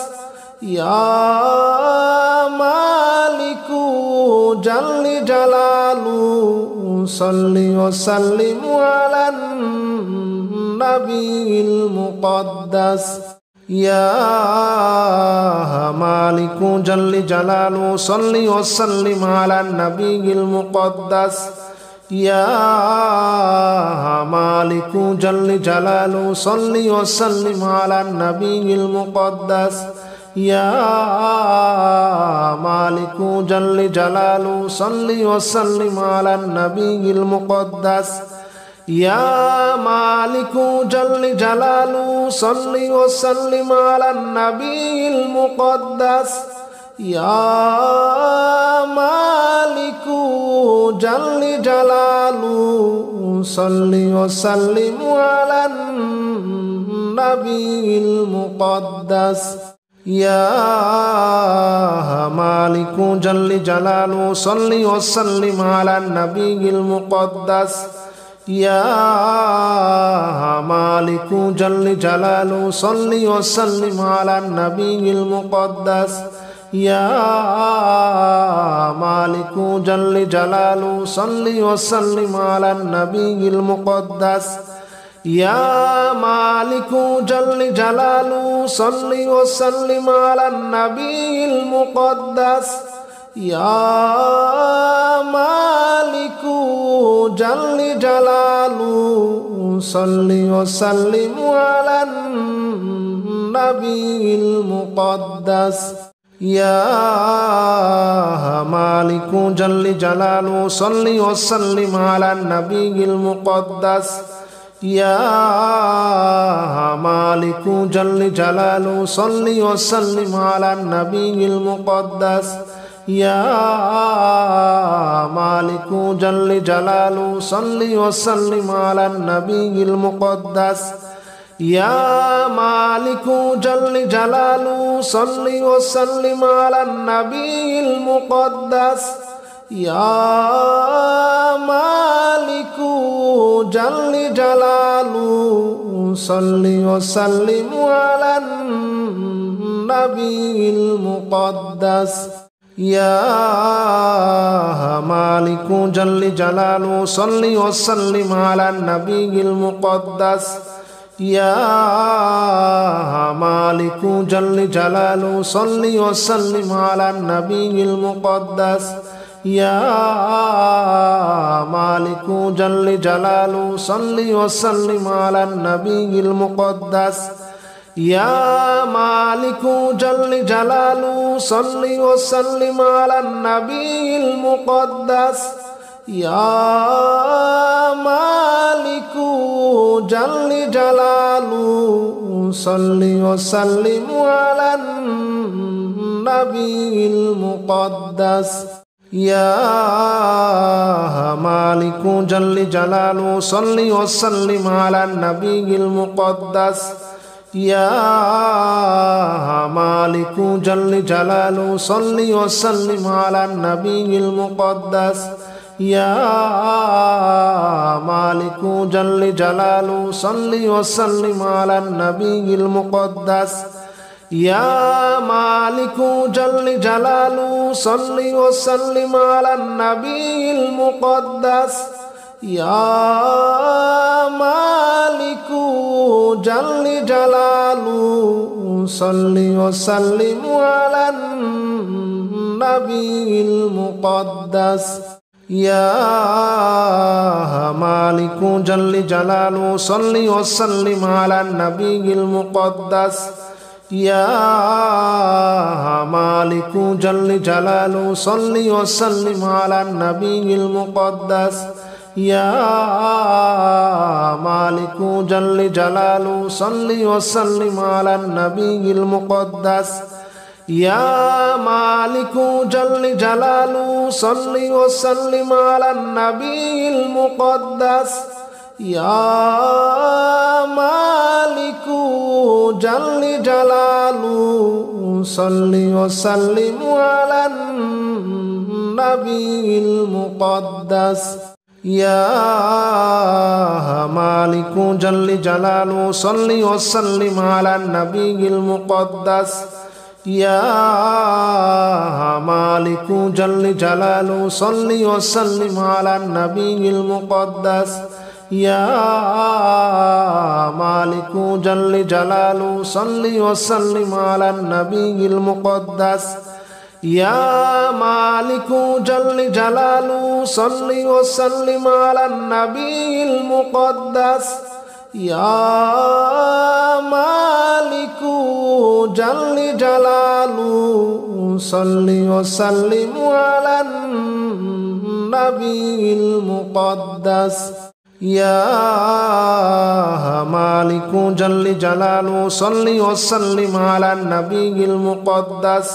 يا مالك جل جلاله صل وسلم على النبي المقدس يا مالك جل جلاله صل وسلم على النبي المقدس يا مالك جل جلاله صل وسلم على النبي المقدس يا مالك جل جلاله صل وسلم على النبي المقدس يا مالك جل جلاله صل وسلم على النبي المقدس يا مالك جل جلاله صل وسلم على النبي المقدس يا مالك جل جلاله صل وسلم على النبي المقدس يا مالك جل جلاله صل وسلم على النبي المقدس يا مالك جل جلاله صل وسلم على النبي المقدس يا مالك جل جلاله صل وسلم على النبي المقدس يا مالك جل جلاله صل وسلم على النبي المقدس يا مالك جل جلاله صل وسلم على النبي المقدس يا مالك جل جلاله صل وسلم على النبي المقدس يا مالك جل جلاله صل وسلم على النبي المقدس يا مالك جل جلاله صل وسلم على النبي المقدس يا مالك جل جلاله صل وسلم على النبي المقدس يا مالك جل جلاله صل وسلم على النبي المقدس يا مالك جل جلاله صل وسلم على النبي المقدس يا مالك جل جلاله صل وسلم على النبي المقدس يا مالك جل جلاله صل وسلم على النبي المقدس يا مالك جل جلاله صل وسلم على النبي المقدس يا مالك جل جلاله صل وسلم على النبي المقدس يا مالك جل جلاله صل وسلم على النبي المقدس يا مالك جل جلاله صل وسلم على النبي المقدس يا مالك جل جلاله صل وسلم على النبي المقدس يا مالك جل جلاله صل وسلم على النبي المقدس يا مالك جل جلاله صل وسلم على النبي المقدس يا مالك جل جلاله صل وسلم على النبي المقدس يا مالك جل جلاله صل وسلم على النبي المقدس يا مالك جل جلاله صل وسلم على النبي المقدس يا مالك جل جلاله صل وسلم على النبي المقدس يا مالك جل جلاله صل وسلم على النبي المقدس يا مالك جل جلاله صل وسلم على النبي المقدس يا مالك جل جلاله صل وسلم على النبي المقدس يا مالك جل جلاله صل وسلم على النبي المقدس يا مالك جل جلاله صل وسلم على النبي المقدس يا مالك جل جلاله صل وسلم على النبي المقدس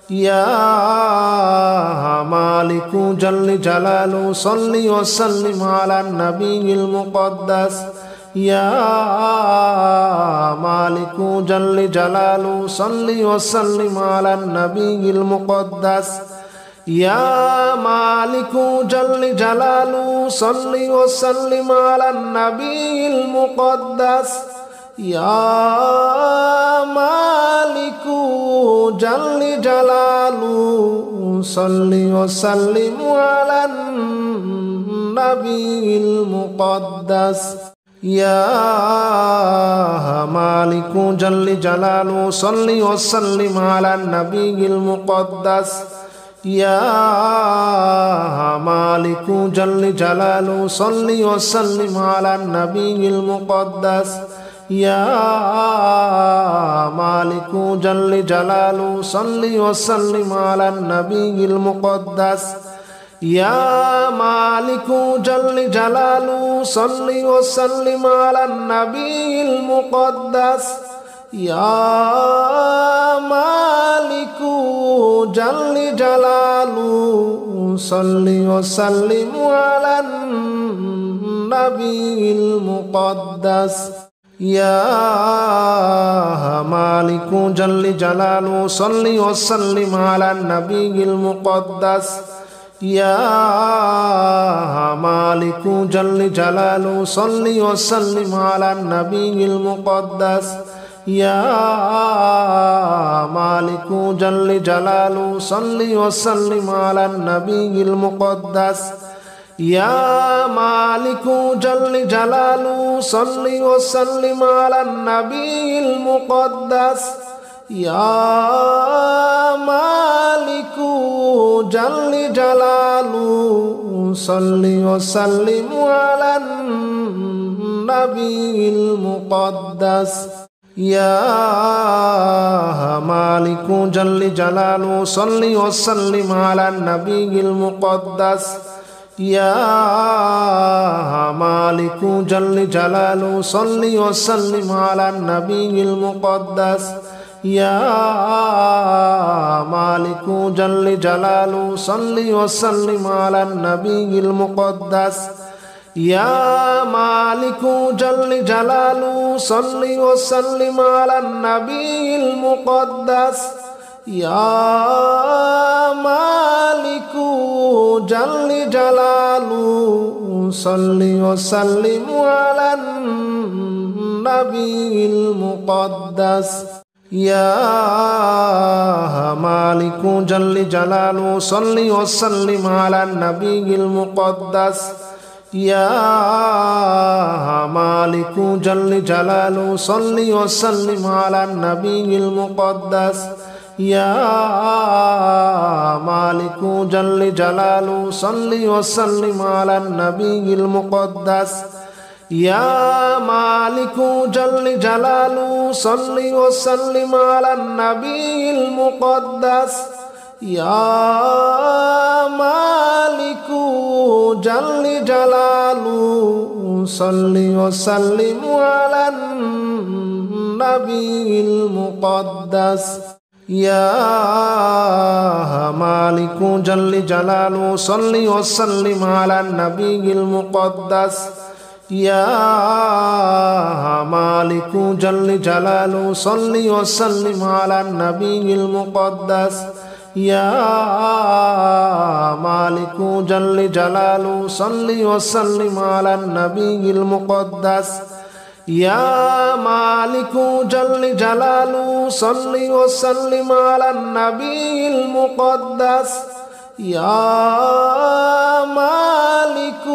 يا مالك جل جلاله صل وسلم على النبي المقدس يا مالك جل جلاله صل وسلم على النبي المقدس يا مالك جل جلاله صل وسلم على النبي المقدس يا مالك جل جلاله صل وسلم على النبي المقدس يا مالك جل جلاله صل وسلم على النبي المقدس يا مالك جل جلاله صل وسلم على النبي المقدس يا مالك جل جلاله صل وسلم على النبي المقدس يا مالك جل جلاله صل وسلم على النبي المقدس يا مالك جل جلاله صل وسلم على النبي المقدس يا مالك جل جلاله صل وسلم على النبي المقدس يا مالك جل جلاله صل وسلم على النبي المقدس يا مالك جل جلاله صل وسلم على النبي المقدس يا مالك جل جلاله صل وسلم على النبي المقدس يا مالك جل جلاله صل وسلم على النبي المقدس يا مالك جل جلاله صل وسلم على النبي المقدس يا مالك جل جلاله صل وسلم على النبي المقدس يا مالك جل جلاله صل وسلم على النبي المقدس يا مالك جل جلاله صل وسلم على النبي المقدس يا مالك جل جلاله صل وسلم على النبي المقدس يا مالك جل جلاله صل وسلم على النبي المقدس يا مالك جل جلاله صل وسلم على النبي المقدس يا مالك جل جلاله صل وسلم على النبي المقدس يا مالك جل جلاله صل وسلم على النبي المقدس يا مالك جل جلاله صل وسلم على النبي المقدس يا مالك جل جلاله صل وسلم على النبي المقدس يا مالك جل جلاله صل وسلم على النبي المقدس يا مالك جل جلاله صل وسلم على النبي المقدس يا مالك جل جلاله صل وسلم على النبي المقدس يا مالك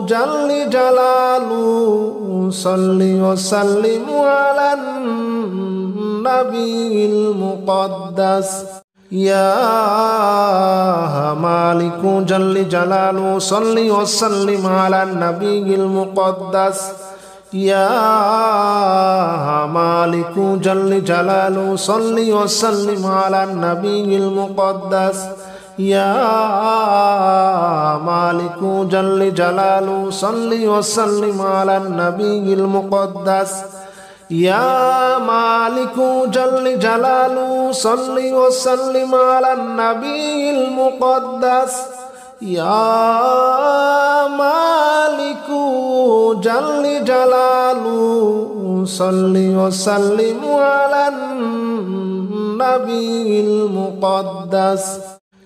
جل جلاله صل وسلم على النبي المقدس يا مالك جل جلاله صل وسلم على النبي المقدس يا مالك جل جلاله صل وسلم على النبي المقدس يا مالك جل جلاله صل وسلم على النبي المقدس يا مالك جل جلاله صل وسلم على النبي المقدس يا مالك جل جلاله صل وسلم على النبي المقدس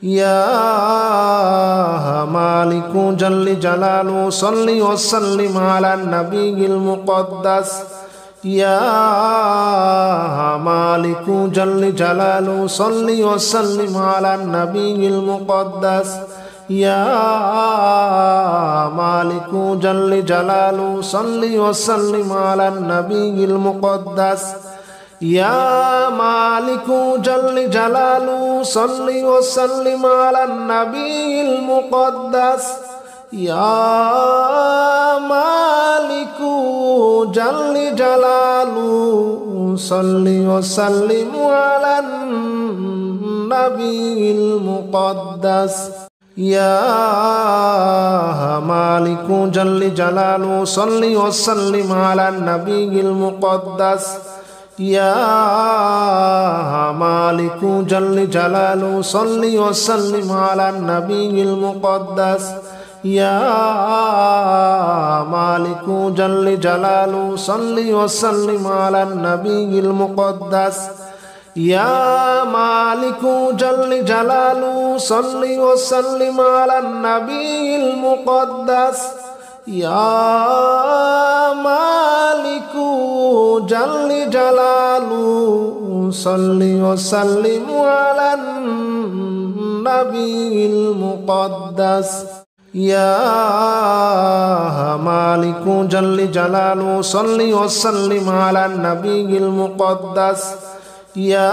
يا مالك جل جلاله صل وسلم على النبي المقدس يا مالك جل جلاله صل وسلم على النبي المقدس يا مالك جل جلاله صل وسلم على النبي المقدس يا مالك جل جلاله صل وسلم على النبي المقدس يا مالك جل جلاله صل وسلم على النبي المقدس يا مالك جل جلاله صل وسلم على النبي المقدس يا مالك جل جلاله صل وسلم على النبي المقدس يا مالك جل جلاله صل وسلم على النبي المقدس يا مالك جل جلاله صل وسلم على النبي المقدس يا مالك جل جلاله صل وسلم على النبي المقدس يا مالك جل جلاله صل وسلم على النبي المقدس يا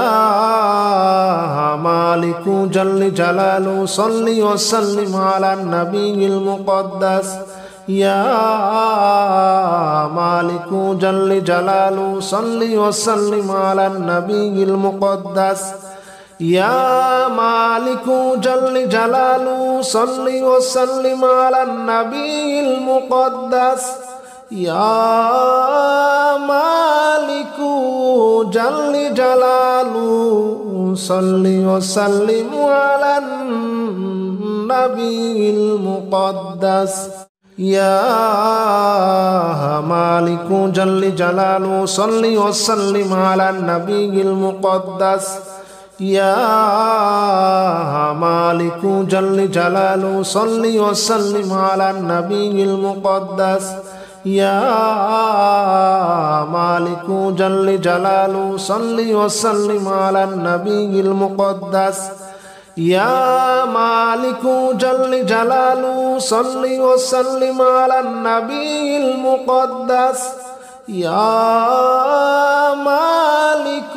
مالك جل جلاله صل وسلم على النبي المقدس يا مالك جل جلاله صل وسلم على النبي المقدس يا مالك جل جلاله صل وسلم على النبي المقدس يا مالك جل جلاله صل وسلم على النبي المقدس يا مالك جل جلاله صل وسلم على النبي المقدس يا مالك جل جلاله صل وسلم على النبي المقدس يا مالك جل جلاله صل وسلم على النبي المقدس يا مالك جل جلاله صل وسلم على النبي المقدس يا مالك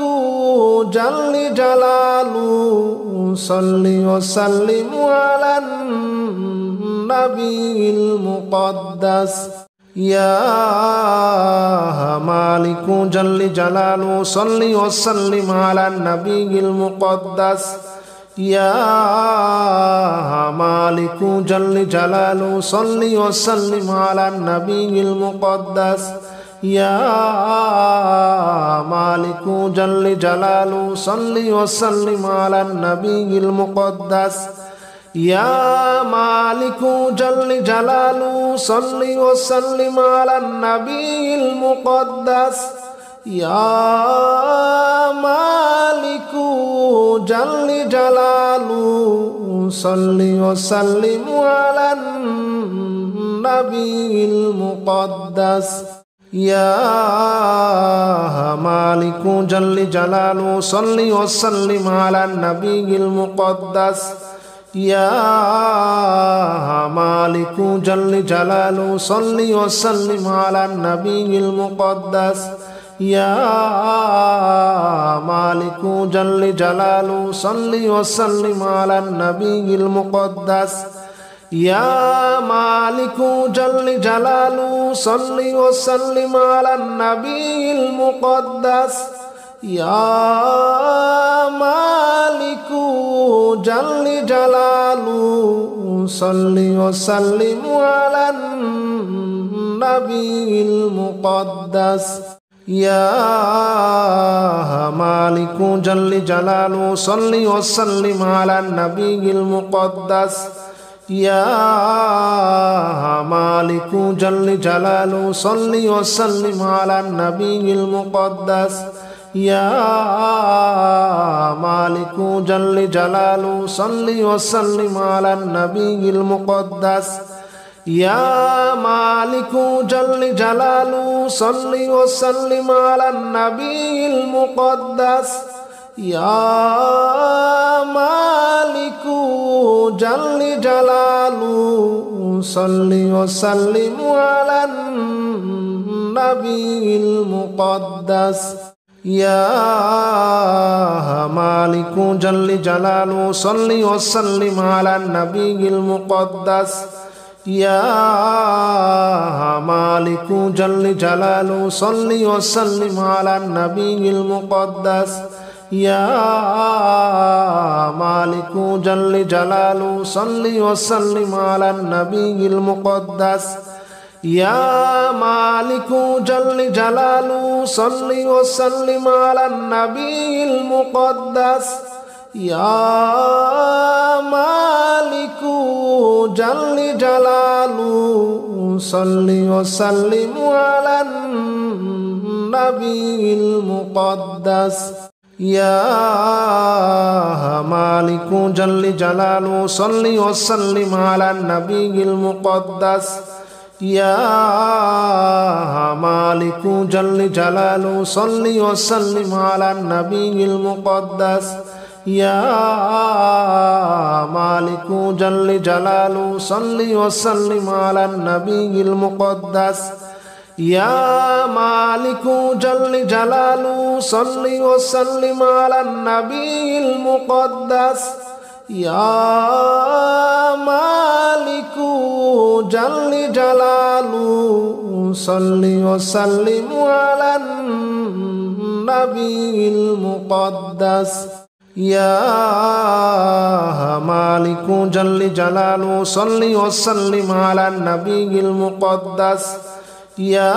جل جلاله صل وسلم على النبي المقدس يا مالك جل جلاله صل وسلم على النبي المقدس يا مالك جل جلاله صل وسلم على النبي المقدس يا مالك جل جلاله صل وسلم على النبي المقدس يا مالك جل جلاله صل وسلم على النبي المقدس يا مالك جل جلاله صل وسلم على النبي المقدس يا مالك جل جلاله صل وسلم على النبي المقدس يا مالك جل جلاله صل وسلم على النبي المقدس يا مالك جل جلاله صل وسلم على النبي المقدس يا مالك جل جلاله صل وسلم على النبي المقدس يا مالك جل جلاله صل وسلم على النبي المقدس يا مالك جل جلاله صل وسلم على النبي المقدس يا مالك جل جلاله صل وسلم على النبي المقدس يا مالك جل جلاله صل وسلم على النبي المقدس يا مالك جل جلاله صل وسلم على النبي المقدس يا مالك جل جلاله صل وسلم على النبي المقدس يا مالك جل جلاله صل وسلم على النبي المقدس يا مالك جل جلاله صل وسلم على النبي المقدس يا مالك جل جلاله صل وسلم على النبي المقدس يا مالك جل جلاله صل وسلم على النبي المقدس يا مالك جل جلاله صل وسلم على النبي المقدس يا مالك جل جلاله صل وسلم على النبي المقدس يا مالك جل جلاله صل وسلم على النبي المقدس يا مالك جل جلاله صل وسلم على النبي المقدس يا مالك جل جلاله صل وسلم على النبي المقدس يا مالك جل جلاله صل وسلم على النبي المقدس يا مالك جل جلاله صل وسلم على النبي المقدس يا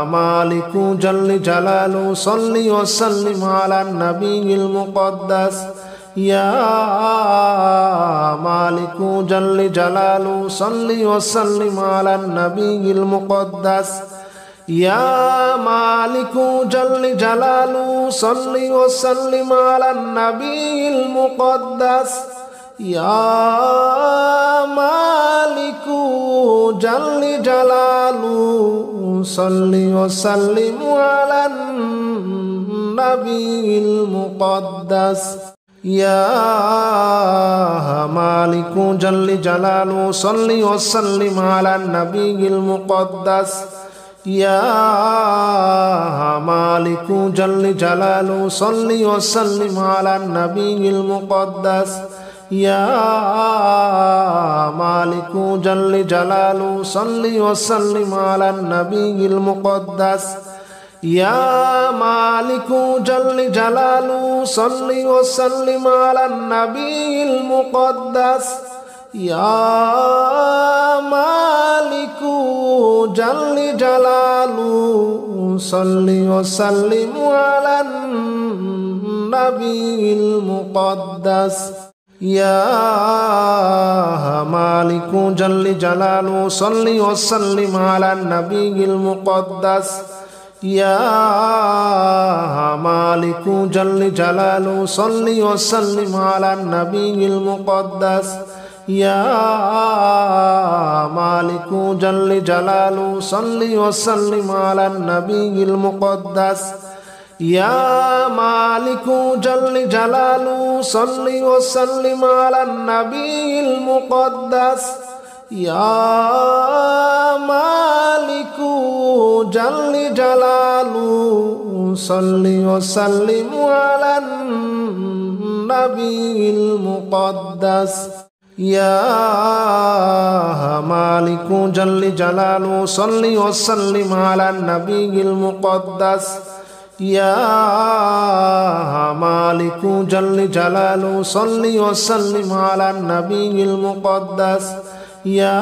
مالك جل جلاله صل وسلم على النبي المقدس يا مالك جل جلاله صل وسلم على النبي المقدس يا مالك جل جلاله صل وسلم على النبي المقدس يا مالك جل جلاله صل وسلم على النبي المقدس يا مالك جل جلاله صل وسلم على النبي المقدس يا مالك جل جلاله صل وسلم على النبي المقدس يا مالك جل جلاله صل وسلم على النبي المقدس يا مالك جل جلاله صل وسلم على النبي المقدس يا مالك جل جلاله صل وسلم على النبي المقدس يا مالك جل جلاله صل وسلم على النبي المقدس يا مالك جل جلاله صل وسلم على النبي المقدس يا مالك جل جلاله صل وسلم على النبي المقدس يا مالك جل جلاله صل وسلم على النبي المقدس يا مالك جل جلاله صل وسلم على النبي المقدس يا مالك جل جلاله صل وسلم على النبي المقدس يا مالك جل جلاله صل وسلم على النبي المقدس يا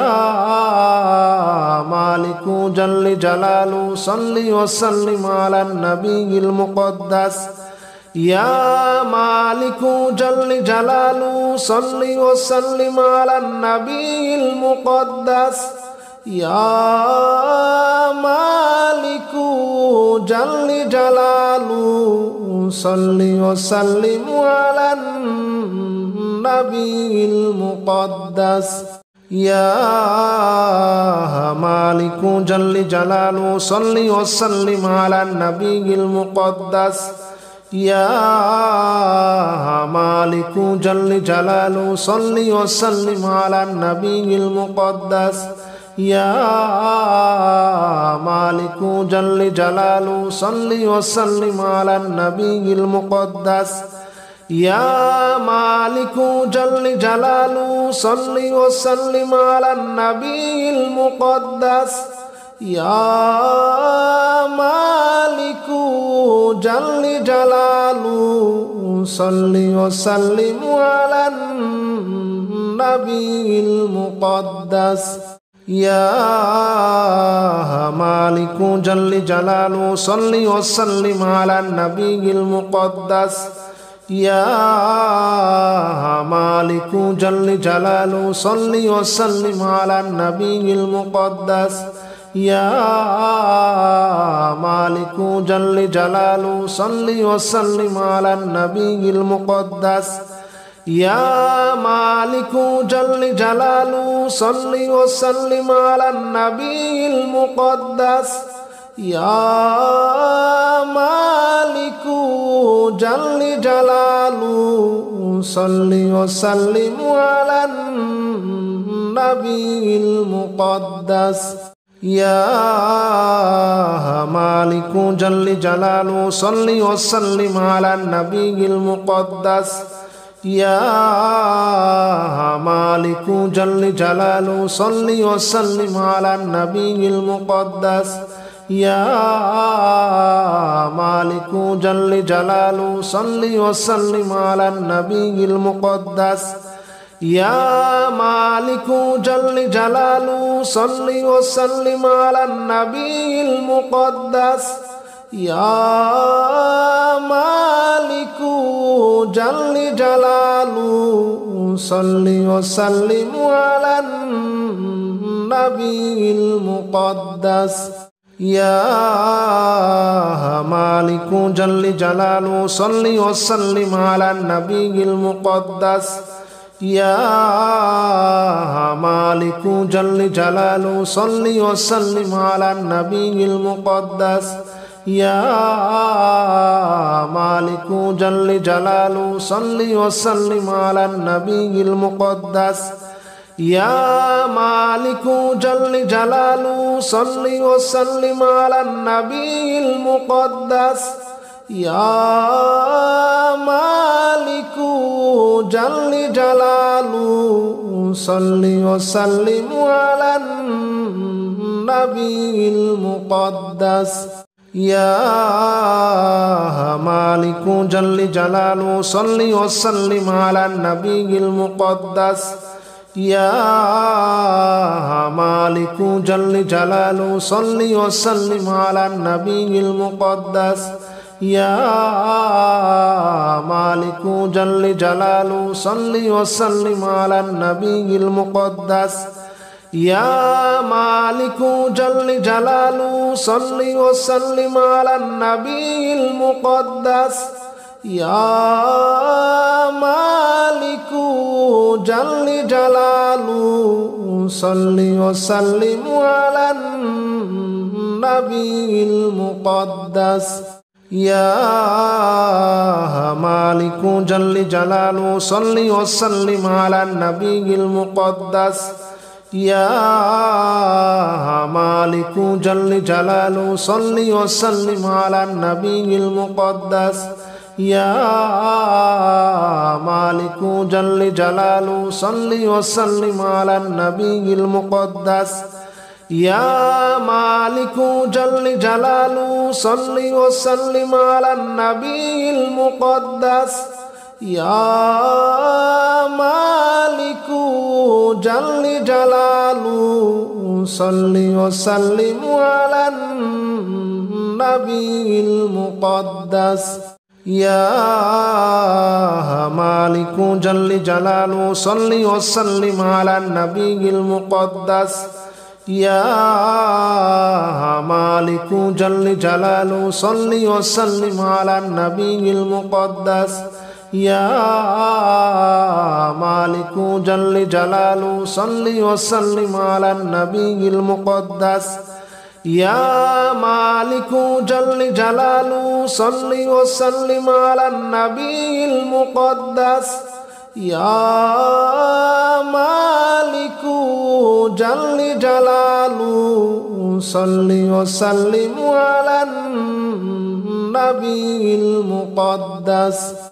مالك جل جلاله صل وسلم على النبي المقدس يا مالك جل جلاله صل وسلم على النبي المقدس يا مالك جل جلاله صل وسلم على النبي المقدس يا مالك جل جلاله صل وسلم على النبي المقدس يا مالك جل جلاله صل وسلم على النبي المقدس يا مالك جل جلاله صل وسلم على النبي المقدس يا مالك جل جلاله صل وسلم على النبي المقدس يا مالك جل جلاله صل وسلم على النبي المقدس يا مالك جل جلاله صل وسلم على النبي المقدس يا مالك جل جلاله صل وسلم على النبي المقدس يا مالك جل جلاله صل وسلم على النبي المقدس يا مالك جل جلاله صل وسلم على النبي المقدس يا مالك جل جلاله صل وسلم على النبي المقدس يا مالك جل جلاله صل وسلم على النبي المقدس يا مالك جل جلاله صل وسلم على النبي المقدس يا مالك جل جلاله صل وسلم على النبي المقدس يا مالك جل جلاله صل وسلم على النبي المقدس يا مالك جل جلاله صل وسلم على النبي المقدس يا مالك جل جلاله صل وسلم على النبي المقدس يا مالك جل جلاله صل وسلم على النبي المقدس يا مالك جل جلاله صل وسلم على النبي المقدس يا مالك جل جلاله صل وسلم على النبي المقدس يا مالك جل جلاله صل وسلم على النبي المقدس يا مالك جل جلاله صل وسلم على النبي المقدس يا مالك جل جلاله صل وسلم على النبي المقدس يا مالك جل جلاله صل وسلم على النبي المقدس يا مالك جل جلاله صل وسلم على النبي المقدس يا مالك جل جلاله صل وسلم على النبي المقدس يا مالك جل جلاله صل وسلم على النبي المقدس يا مالك جل جلاله صل وسلم على النبي المقدس يا مالك جل جلاله صل وسلم على النبي المقدس يا مالك جل جلاله صل وسلم على النبي المقدس يا مالك جل جلاله صل وسلم على النبي المقدس يا مالك جل جلاله صل وسلم على النبي المقدس يا مالك جل جلاله صل وسلم على النبي المقدس يا مالك جل جلاله صل وسلم على النبي المقدس يا مالك جل جلاله صل وسلم على النبي المقدس يا مالك جل جلاله صل وسلم على النبي المقدس